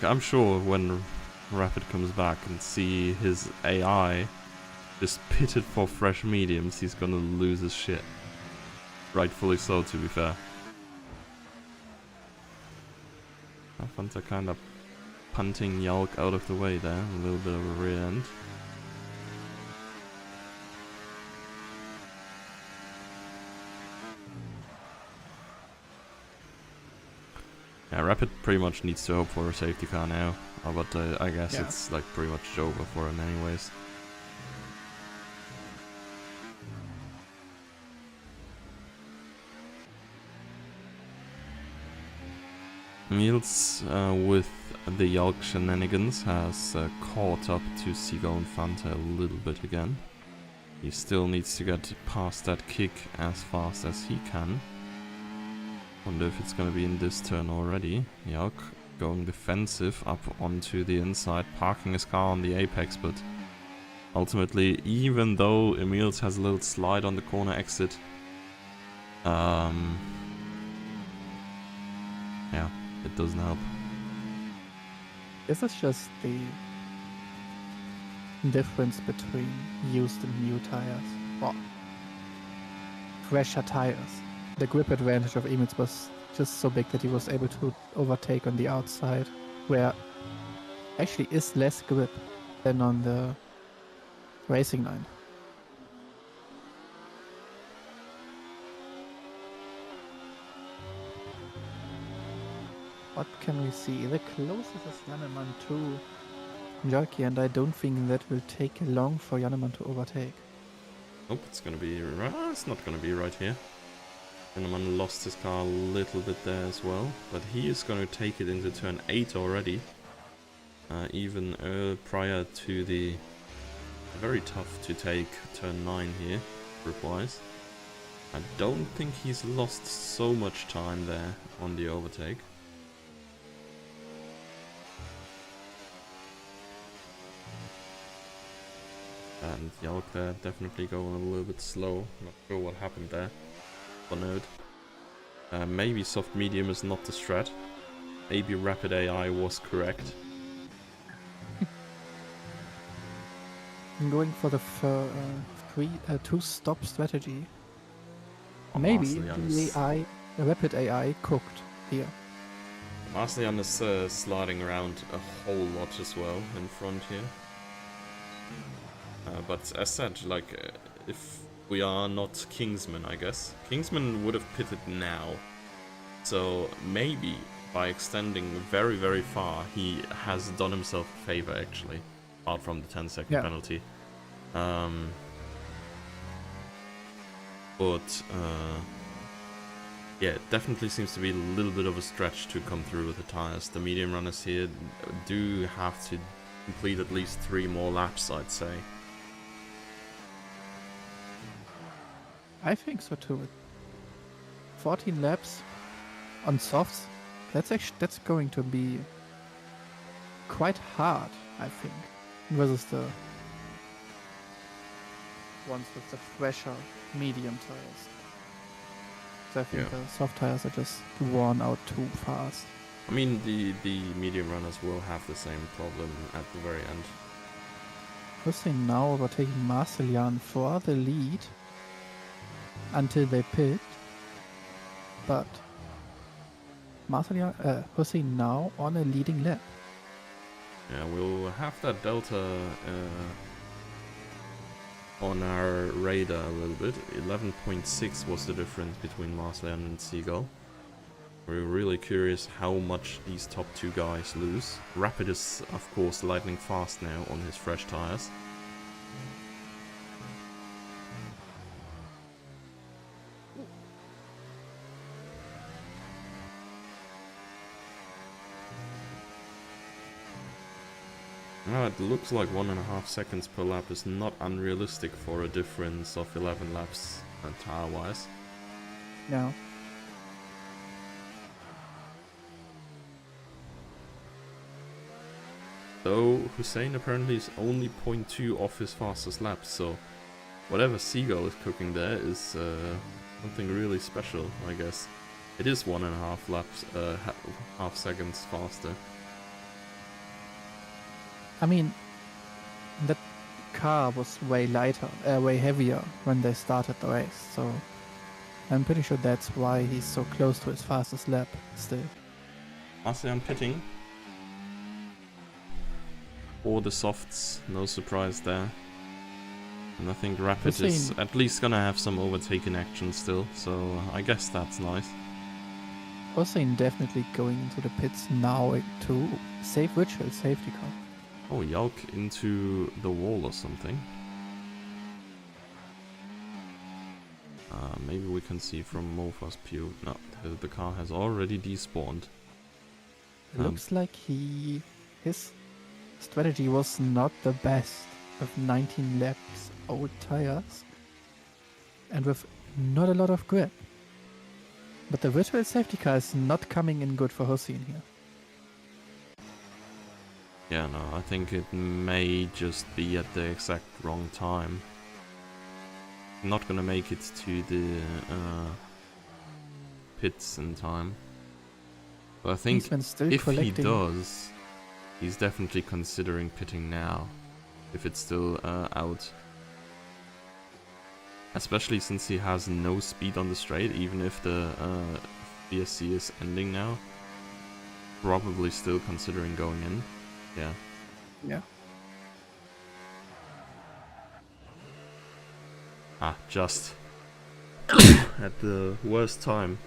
I'm sure when Rapid comes back and see his AI just pitted for fresh mediums, he's gonna lose his shit. Rightfully so, to be fair. Fanta kind of punting Yalk out of the way there, a little bit of a rear end. Yeah, Rapid pretty much needs to hope for a safety car now, but I guess it's pretty much over for him anyways. Niels, with the Yalk shenanigans, has caught up to Seagull and Fanta a little bit again. He still needs to get past that kick as fast as he can. Wonder if it's gonna be in this turn already. Yalk going defensive up onto the inside, parking his car on the apex, but ultimately, even though Emils has a little slide on the corner exit, yeah, it doesn't help. This is just the difference between used and new tires, or fresher tires. The grip advantage of Emils was just so big that he was able to overtake on the outside, where actually is less grip than on the racing line. What can we see? The closest is Jannemann to Jarky, and I don't think that will take long for Jannemann to overtake. Nope, it's gonna be it's not gonna be right here. Jannemann lost his car a little bit there as well, but he is gonna take it into turn 8 already. Even prior to the very tough to take turn 9 here, grip-wise. I don't think he's lost so much time there on the overtake. And Yalk there definitely going a little bit slow. Not sure what happened there. Bonode. Maybe soft medium is not the strat. maybe Rapid AI was correct. I'm going for the two-stop strategy. Oh, Maybe Marcellian the is, the rapid AI cooked here. Marcellian is sliding around a whole lot as well in front here. But as said, like, if we are not Kingsman, I guess. Kingsman would have pitted now. So maybe by extending very, very far, he has done himself a favor, actually. Apart from the 10-second penalty. Yeah, it definitely seems to be a little bit of a stretch to come through with the tires. The medium runners here do have to complete at least 3 more laps, I'd say. I think so too. 14 laps on softs. That's going to be quite hard, I think, versus the ones with the fresher medium tires. So I think the soft tires are just worn out too fast. I mean, the medium runners will have the same problem at the very end. Hussein now overtaking Marcellian for the lead until they pit, but Hussein now on a leading lap. Yeah, we'll have that delta on our radar a little bit. 11.6 was the difference between Marcellian and Seagull. We're really curious how much these top 2 guys lose. Rapid is, of course, lightning fast now on his fresh tires. Now it looks like 1.5 seconds per lap is not unrealistic for a difference of 11 laps tire-wise. No. Though Hussein apparently is only 0.2 off his fastest lap, so whatever Seagull is cooking there is something really special, I guess. It is 1.5 laps, half seconds faster. I mean, that car was way lighter, way heavier when they started the race, so I'm pretty sure that's why he's so close to his fastest lap still. Marcellian pitting. For the softs, no surprise there. And I think Rapid is at least gonna have some overtaking action still, so I guess that's nice. Hussein definitely going into the pits now to save virtual safety car. Oh, Yalk into the wall or something. Maybe we can see from Mofa's view. No, the car has already despawned. It looks like his strategy was not the best with 19 laps old tires and with not a lot of grip. But the virtual safety car is not coming in good for Hussein here. Yeah, no, I think it may just be at the exact wrong time. Not gonna make it to the pits in time. But I think if he does, he's definitely considering pitting now, if it's still out. Especially since he has no speed on the straight, even if the VSC is ending now. Probably still considering going in. Yeah. Yeah. Just at the worst time.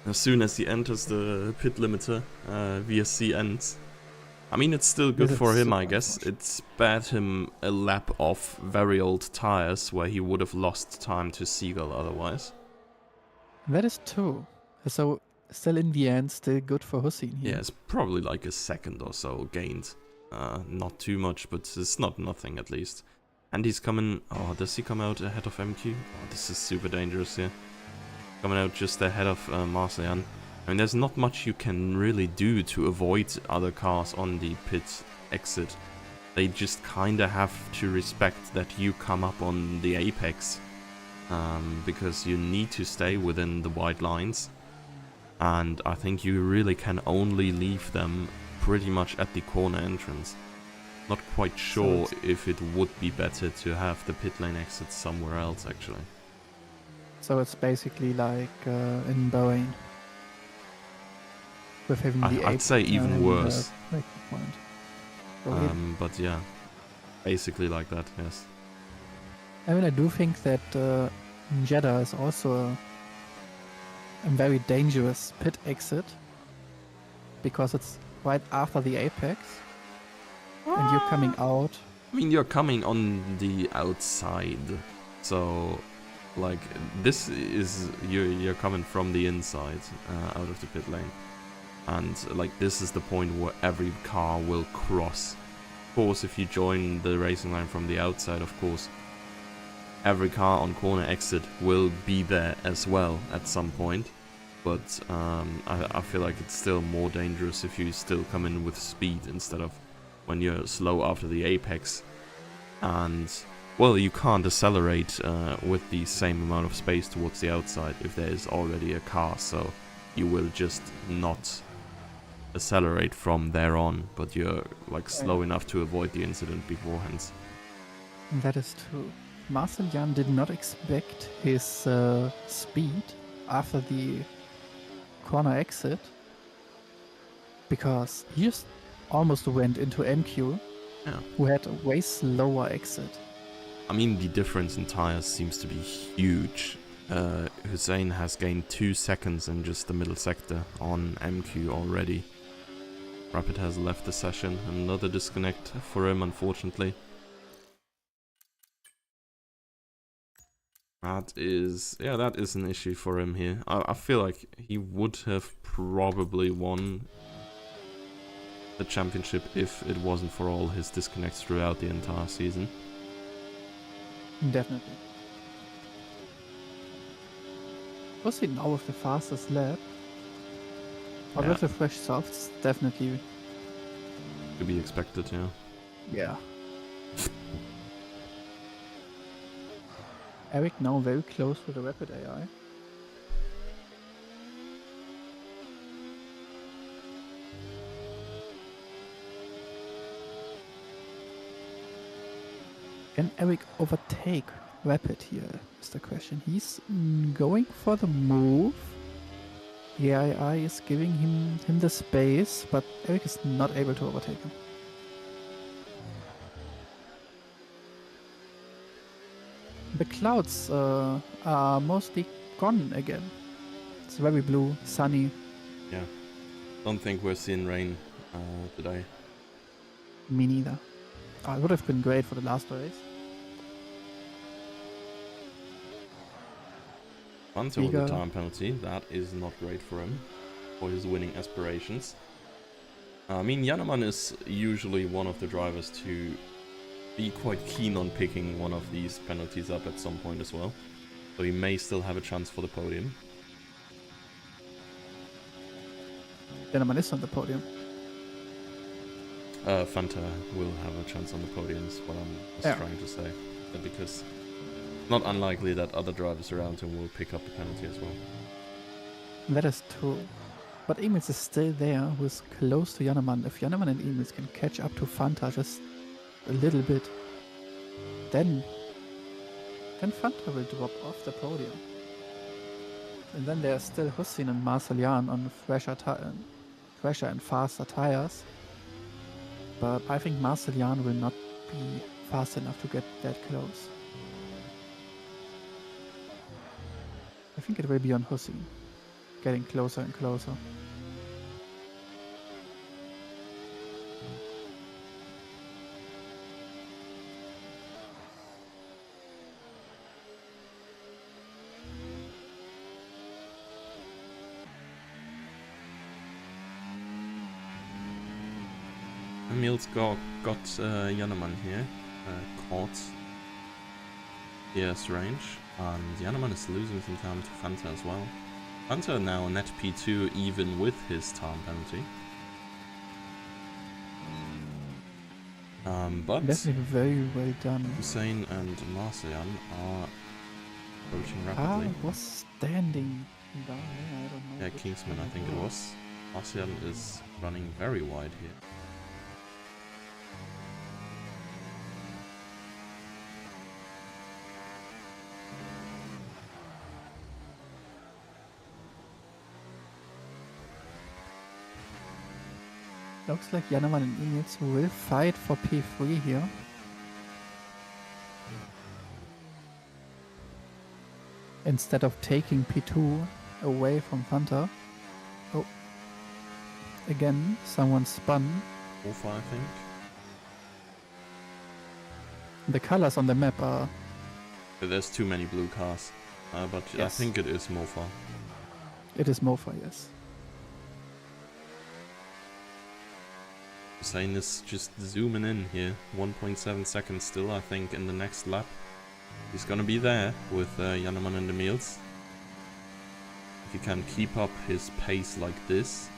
As soon as he enters the pit limiter, VSC ends. I mean, it's still good for him, I guess. It spared him a lap off very old tires where he would have lost time to Seagull otherwise. That is true. So, still in the end, still good for Hussein here. Yeah, it's probably like a second or so gained. Not too much, but it's not nothing at least. And he's coming... Oh, does he come out ahead of MQ? Oh, this is super dangerous here. Coming out just ahead of Marcellian. I mean, there's not much you can really do to avoid other cars on the pit exit. They just kinda have to respect that you come up on the apex. Because you need to stay within the white lines. and I think you really can only leave them pretty much at the corner entrance. Not quite sure if it would be better to have the pit lane exit somewhere else, actually. So it's basically like in Bahrain, with having the I'd say even and, worse. breaking point. So But yeah, basically like that, yes. I mean, I do think that Jeddah is also a very dangerous pit exit, because it's right after the apex, and you're coming out. I mean, you're coming on the outside, so like this is you're coming from the inside out of the pit lane, and like this is the point where every car will cross. Of course, if you join the racing line from the outside, of course, every car on corner exit will be there as well at some point. But I feel like it's still more dangerous if you still come in with speed instead of when you're slow after the apex. And, well, you can't accelerate with the same amount of space towards the outside if there is already a car, so you will just not accelerate from there on, but you're like slow enough to avoid the incident beforehand. That is true. Marcel Jan did not expect his speed after the corner exit, because he just almost went into MQ, who had a way slower exit. I mean, the difference in tires seems to be huge. Hussein has gained 2 seconds in just the middle sector on MQ already. Rapid has left the session, another disconnect for him, unfortunately. That is an issue for him here. I feel like he would have probably won the championship if it wasn't for all his disconnects throughout the entire season. Definitely. Was he now with the fastest lap? Or with the fresh softs, definitely. To be expected, yeah. Yeah. Eric now very close with the rapid AI. Can Eric overtake Rapid here, is the question. He's going for the move. The AI is giving him the space, but Eric is not able to overtake him. The clouds are mostly gone again. It's very blue, sunny. Yeah. Don't think we're seeing rain today. Me neither. It would have been great for the last race. Hunter with a time penalty. That is not great for him, for his winning aspirations. I mean, Jannemann is usually one of the drivers to be quite keen on picking one of these penalties up at some point as well. So he may still have a chance for the podium. Jannemann is on the podium. Fanta will have a chance on the podium is what I'm just trying to say. Because not unlikely that other drivers around him will pick up the penalty as well. That is true. But Emils is still there, who is close to Jannemann. If Jannemann and Emils can catch up to Fanta just a little bit, then Fanta will drop off the podium. And then there's still Hussein and Marcel Jan on fresher and faster tires. But I think Marcel Jan will not be fast enough to get that close. I think it will be on Hussein, getting closer and closer. Emil's got Jannemann here, caught ES range, and Jannemann is losing some time to Fanta as well. Fanta now net P2 even with his time penalty. But Definitely very well done. Hussein and Marcian are approaching rapidly. Was standing down there, I don't know. Yeah, which Kingsman, I one think it was. Martial is running very wide here. Looks like Janaman and Initz will fight for P3 here. Instead of taking P2 away from Fanta. Oh. Again, someone spun. Alpha, I think. The colors on the map are... There's too many blue cars. But I Yes. think it is Mofa. It is Mofa, yes. Hussein is just zooming in here. 1.7 seconds still, I think, in the next lap. He's gonna be there with Janaman and the Meals. If he can keep up his pace like this,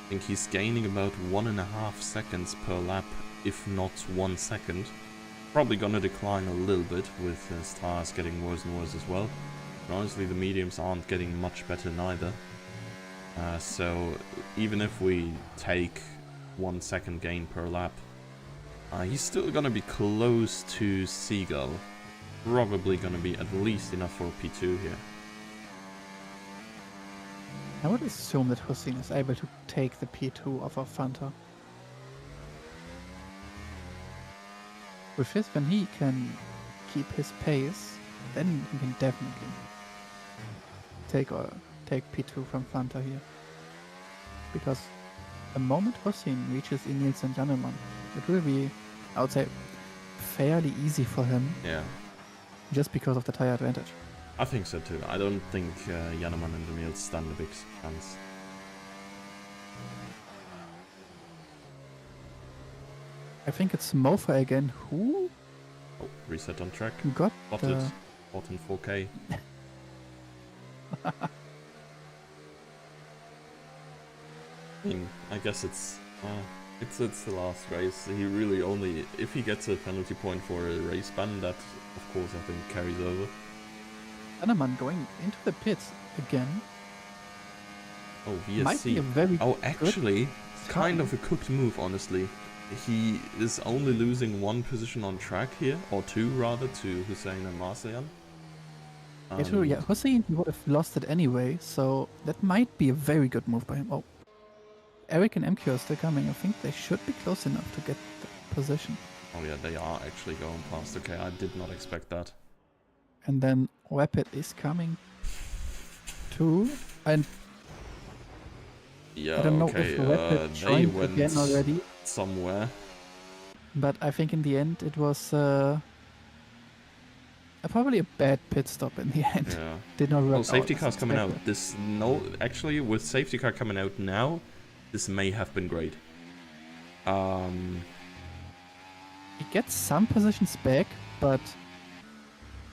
I think he's gaining about 1.5 seconds per lap, if not 1 second. Probably gonna decline a little bit with his tires getting worse and worse as well. But honestly, the mediums aren't getting much better neither. So even if we take 1 second gain per lap, he's still gonna be close to Seagull. Probably gonna be at least enough for P2 here. I would assume that Hussein is able to take the P2 off of Fanta. With this, when he can keep his pace, then he can definitely take P2 from Fanta here. Because the moment Hussein reaches Inils and Janeman, it will be, I would say, fairly easy for him. Yeah. Just because of the tire advantage. I think so too. I don't think Janaman and Demil stand a big chance. I think it's Mofa again who Oh, reset on track. got Spotted. the... Bought in 4K. I guess it's the last race. He really only, if he gets a penalty point for a race ban, that of course I think carries over. Janeman going into the pits again. Oh, Might be a VSC. very Oh, actually, kind start. of a cooked move, honestly. He is only losing 1 position on track here, or 2 rather, to Hussein and Marcian. Yeah, true. Yeah, Hussein would have lost it anyway, so that might be a very good move by him. Oh, Eric and MQ are still coming. I think they should be close enough to get the position. Oh yeah, they are actually going past. Okay, I did not expect that. And then Rapid is coming too. And Yeah, I don't know okay, if Rapid they joined went again already, somewhere. but I think in the end it was probably a bad pit stop in the end. Yeah. Did not work Oh, safety out as car's coming out. expected. Actually, with safety car coming out now, this may have been great. He gets some positions back, but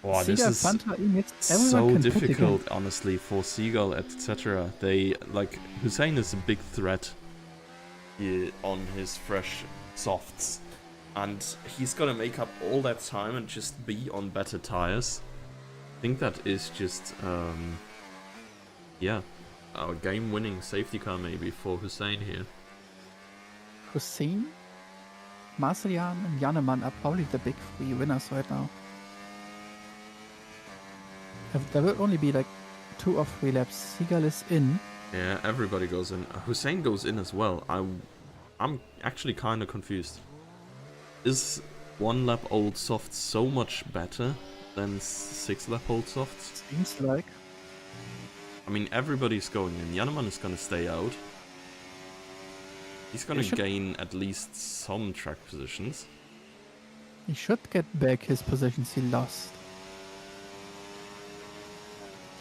Oh, this Sega, is Fanta, Initz, everyone so can pit again. difficult, honestly, for Seagull, etc. They, like, Hussein is a big threat on his fresh softs. And he's gonna make up all that time and just be on better tires. I think that is just, yeah, a game-winning safety car maybe for Hussein here. Hussein, Marcelian, and Janeman are probably the big 3 winners right now. There will only be like 2 or 3 laps. Seagull is in. Yeah, everybody goes in. Hussein goes in as well. I'm actually kind of confused. Is 1 lap old soft so much better than 6 lap old softs? Seems like. I mean, everybody's going in. Janeman is gonna stay out. He's gonna gain at least some track positions. He should get back his positions he lost.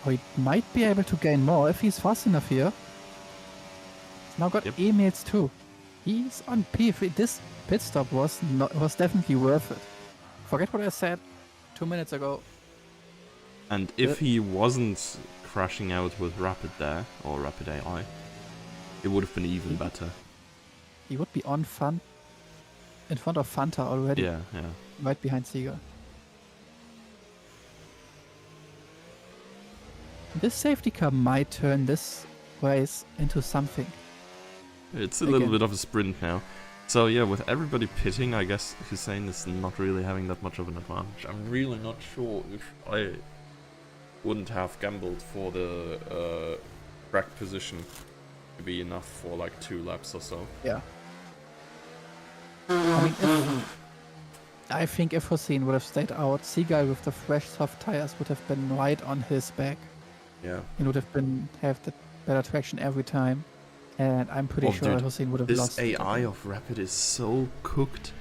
Or he might be able to gain more if he's fast enough here. He's now got Yep. emails too. He's on P3. This pit stop was definitely worth it. Forget what I said 2 minutes ago. And if he wasn't crashing out with Rapid there, or Rapid AI, it would have been even better. He would be in front of Fanta already, Yeah, yeah. right behind Seagull. This safety car might turn this race into something. It's a little Again. bit of a sprint now. So yeah, with everybody pitting, I guess Hussein is not really having that much of an advantage. I'm really not sure if I wouldn't have gambled for the track position to be enough for like 2 laps or so. Yeah. I mean, I think if Hussein would have stayed out, Seagull with the fresh soft tires would have been right on his back. Yeah. He would have the better traction every time. And I'm pretty sure dude, Hussein would have this lost. AI of Rapid is so cooked.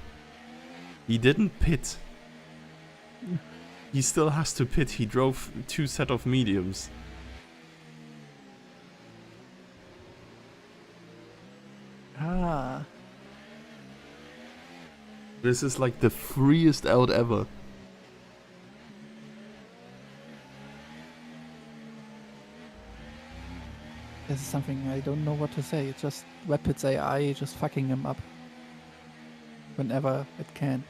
He didn't pit. He still has to pit. He drove 2 set of mediums. Ah. This is like the freest out ever. This is something I don't know what to say. It's just Rapid's AI just fucking him up. Whenever it can.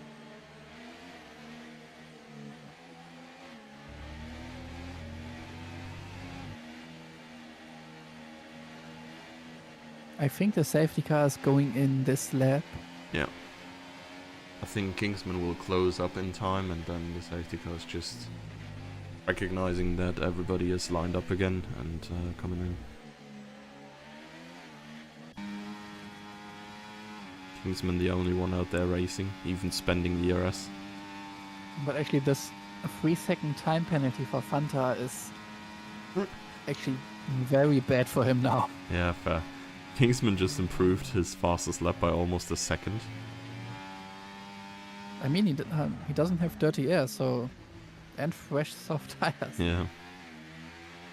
I think the safety car is going in this lap. Yeah. I think Kingsman will close up in time, and then the safety car is just recognizing that everybody is lined up again and coming in. Kingsman the only one out there racing, even spending the ERS. But actually this 3-second time penalty for Fanta is actually very bad for him now. Yeah, fair. Kingsman just improved his fastest lap by almost a second. I mean, he doesn't have dirty air, so... And fresh soft tires. Yeah.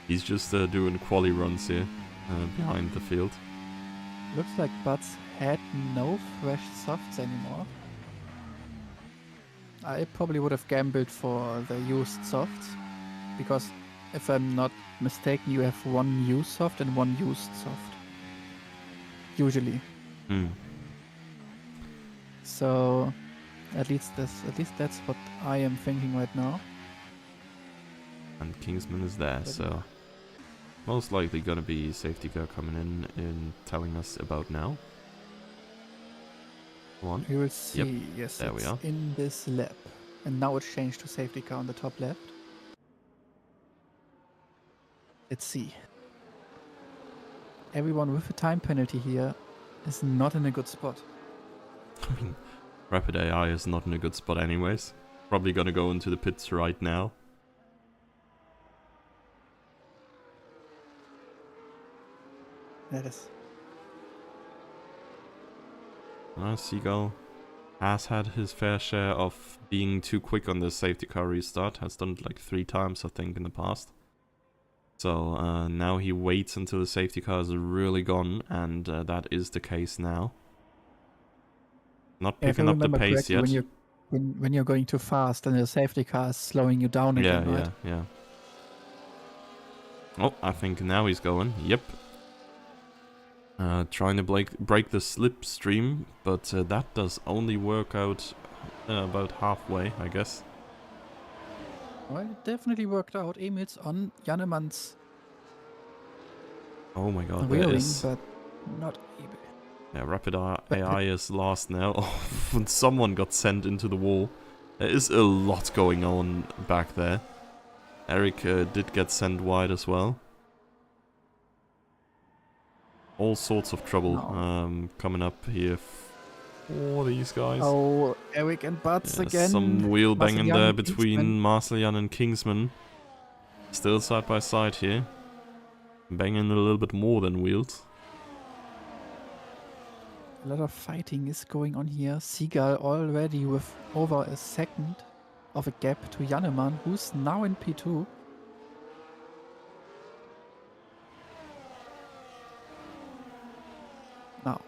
He's just doing quali runs here, behind the field. Looks like Butts had no fresh softs anymore. I probably would have gambled for the used softs, because if I'm not mistaken, you have 1 used soft and 1 used soft. Usually. So at least that's what I am thinking right now. And Kingsman is there, so most likely gonna be safety car coming in and telling us about now. One. We will see. Yep. Yes, There we it's are. in this lap. And now it's changed to safety car on the top left. Let's see. Everyone with a time penalty here is not in a good spot. I mean, Rapid AI is not in a good spot anyways. Probably gonna go into the pits right now. That is. Seagull has had his fair share of being too quick on the safety car restart. Has done it like 3 times, I think, in the past. So now he waits until the safety car is really gone, and that is the case now. Not picking up the pace yet. When you're going too fast and the safety car is slowing you down again, right? Yeah. Oh, I think now he's going. Yep. Trying to break the slipstream, but that does only work out about halfway, I guess. Well, it definitely worked out. Emil's on Jannemann's Oh my god, rearing, there is... but not Emil. Yeah, Rapid AI is last now. Oh, someone got sent into the wall. There is a lot going on back there. Eric did get sent wide as well. All sorts of trouble coming up here for these guys. Oh, Eric and Butts again. Some wheel banging Marcelian there and between Marcelian and Kingsman. Still side by side here. Banging a little bit more than wheels. A lot of fighting is going on here. Seagull already with over a second of a gap to Jannemann, who's now in P2. Now,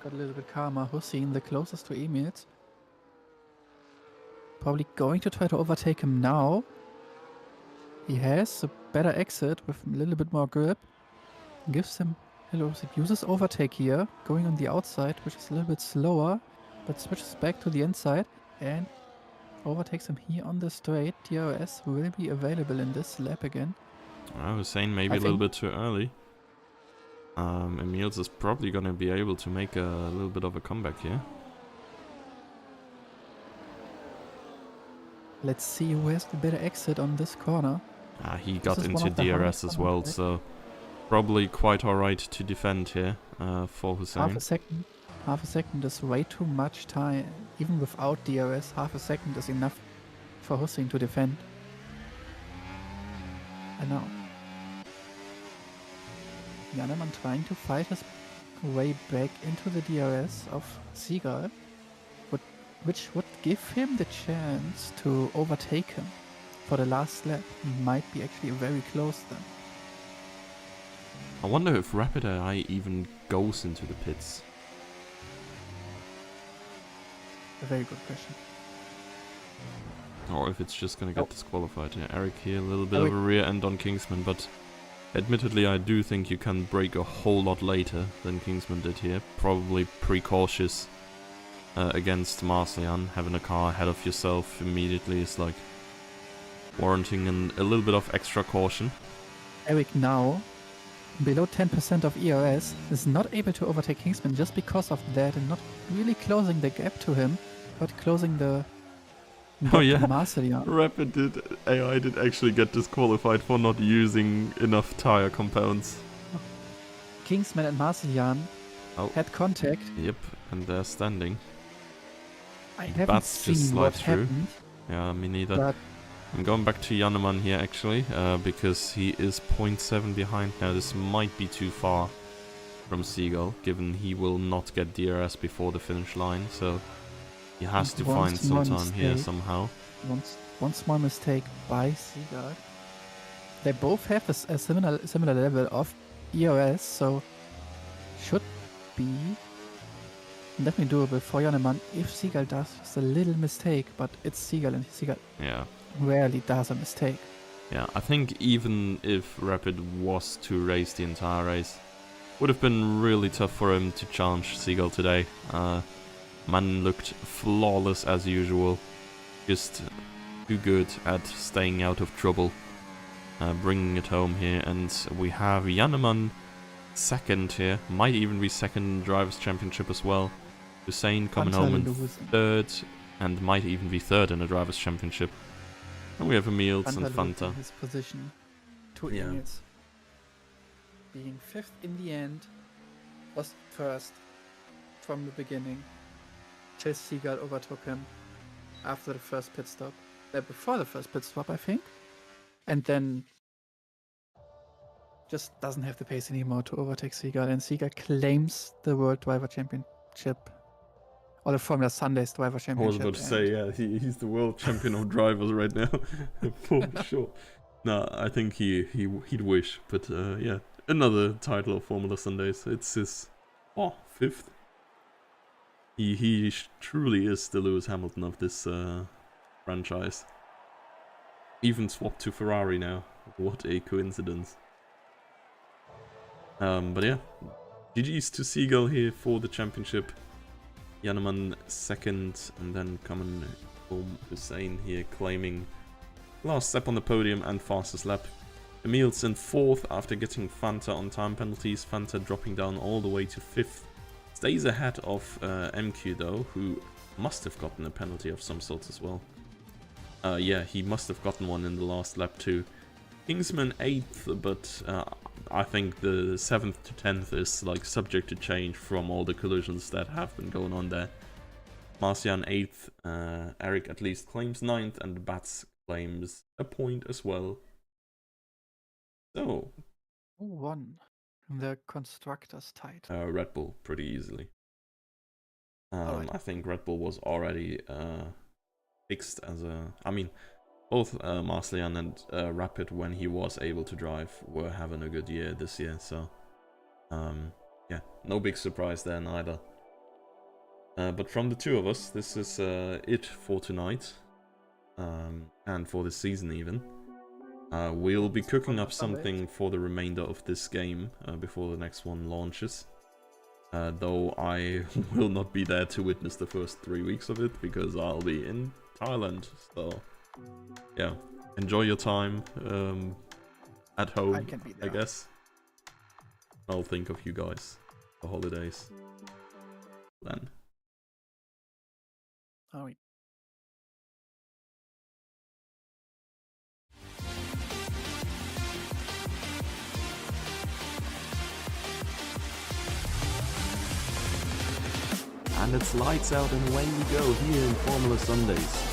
got a little bit calmer. Hussein, the closest to Emils. Probably going to try to overtake him now. He has a better exit with a little bit more grip. Gives him uses overtake here, going on the outside, which is a little bit slower, but switches back to the inside and overtakes him here on the straight, DRS will be available in this lap again. I was saying maybe I a little think- bit too early. Emils is probably gonna be able to make a little bit of a comeback here. Let's see who has the better exit on this corner. He got is one into of the hardest DRS as on the well, track. so probably quite alright to defend here for Hussein. Half a second is way too much time. Even without DRS, half a second is enough for Hussein to defend. And now, Jannemann trying to fight his way back into the DRS of Seagull, which would give him the chance to overtake him for the last lap. He might be actually very close then. I wonder if Rapid AI even goes into the pits. A very good question. Or if it's just gonna get Oh. disqualified. Yeah, Eric here, a little bit Eric. of a rear end on Kingsman, but admittedly I do think you can brake a whole lot later than Kingsman did here. Probably precautious against Marcian. Having a car ahead of yourself immediately is like warranting a little bit of extra caution. Eric now, below 10% of ERS, is not able to overtake Kingsman just because of that and not really closing the gap to him, but closing the gap Oh, yeah. to Marcelian. Rapid AI did actually get disqualified for not using enough tire compounds. Kingsman and Marcelian Oh. had contact. Yep, and they're standing. I haven't Bats just seen slide what through. happened, Yeah, me neither. but I'm going back to Jannemann here actually, because he is 0.7 behind now. This might be too far from Seagull, given he will not get DRS before the finish line, so he has to One find some small time here mistake. somehow. one small mistake by Seagull. They both have a similar level of ERS, so should be definitely doable for Jannemann if Seagull does just a little mistake, but it's Seagull and Seagull Yeah. rarely does a mistake. Yeah, I think even if Rapid was to race the entire race, would have been really tough for him to challenge Seagull today. Man looked flawless as usual, just too good at staying out of trouble, bringing it home here, and we have Jannemann second here, might even be second in the Drivers' Championship as well. Hussein coming home in losing. third, and might even be third in the Drivers' Championship. And we have Emils and Fanta. losing his position to Yeah. Emils. Being fifth in the end, was first from the beginning. Chase Seagull overtook him after the first pit stop. Before the first pit stop, I think. And then just doesn't have the pace anymore to overtake Seagull. And Seagull claims the World Driver Championship. Or the Formula Sundays Driver I was Championship. about to say, yeah, he's the world champion of drivers right now, for sure. No, I think he'd wish, but yeah, another title of Formula Sundays. It's his fifth. He truly is the Lewis Hamilton of this franchise. Even swapped to Ferrari now. What a coincidence. But yeah, GG's to Seagull here for the championship. Jannemann second, and then coming home Hussein here claiming last step on the podium and fastest lap. Emils in fourth after getting Fanta on time penalties. Fanta dropping down all the way to fifth. Stays ahead of MQ though, who must have gotten a penalty of some sort as well. Yeah, he must have gotten one in the last lap too. Kingsman 8th, but I think the 7th to 10th is like subject to change from all the collisions that have been going on there. Marcian 8th, Eric at least claims 9th, and Bats claims a point as well. So, Who won the constructors title? Red Bull pretty easily. Alright. I think Red Bull was already fixed as a... I mean, both Marcian and Rapid, when he was able to drive, were having a good year this year, so yeah, no big surprise there neither. But from the two of us, this is it for tonight, and for this season even. We'll be cooking up something for the remainder of this game before the next one launches. Though I will not be there to witness the first 3 weeks of it, because I'll be in Thailand. So yeah, enjoy your time at home. I can be I there. guess. I'll think of you guys for holidays. Then. Oh, oui. And it's lights out and away we go here in Formula Sundays.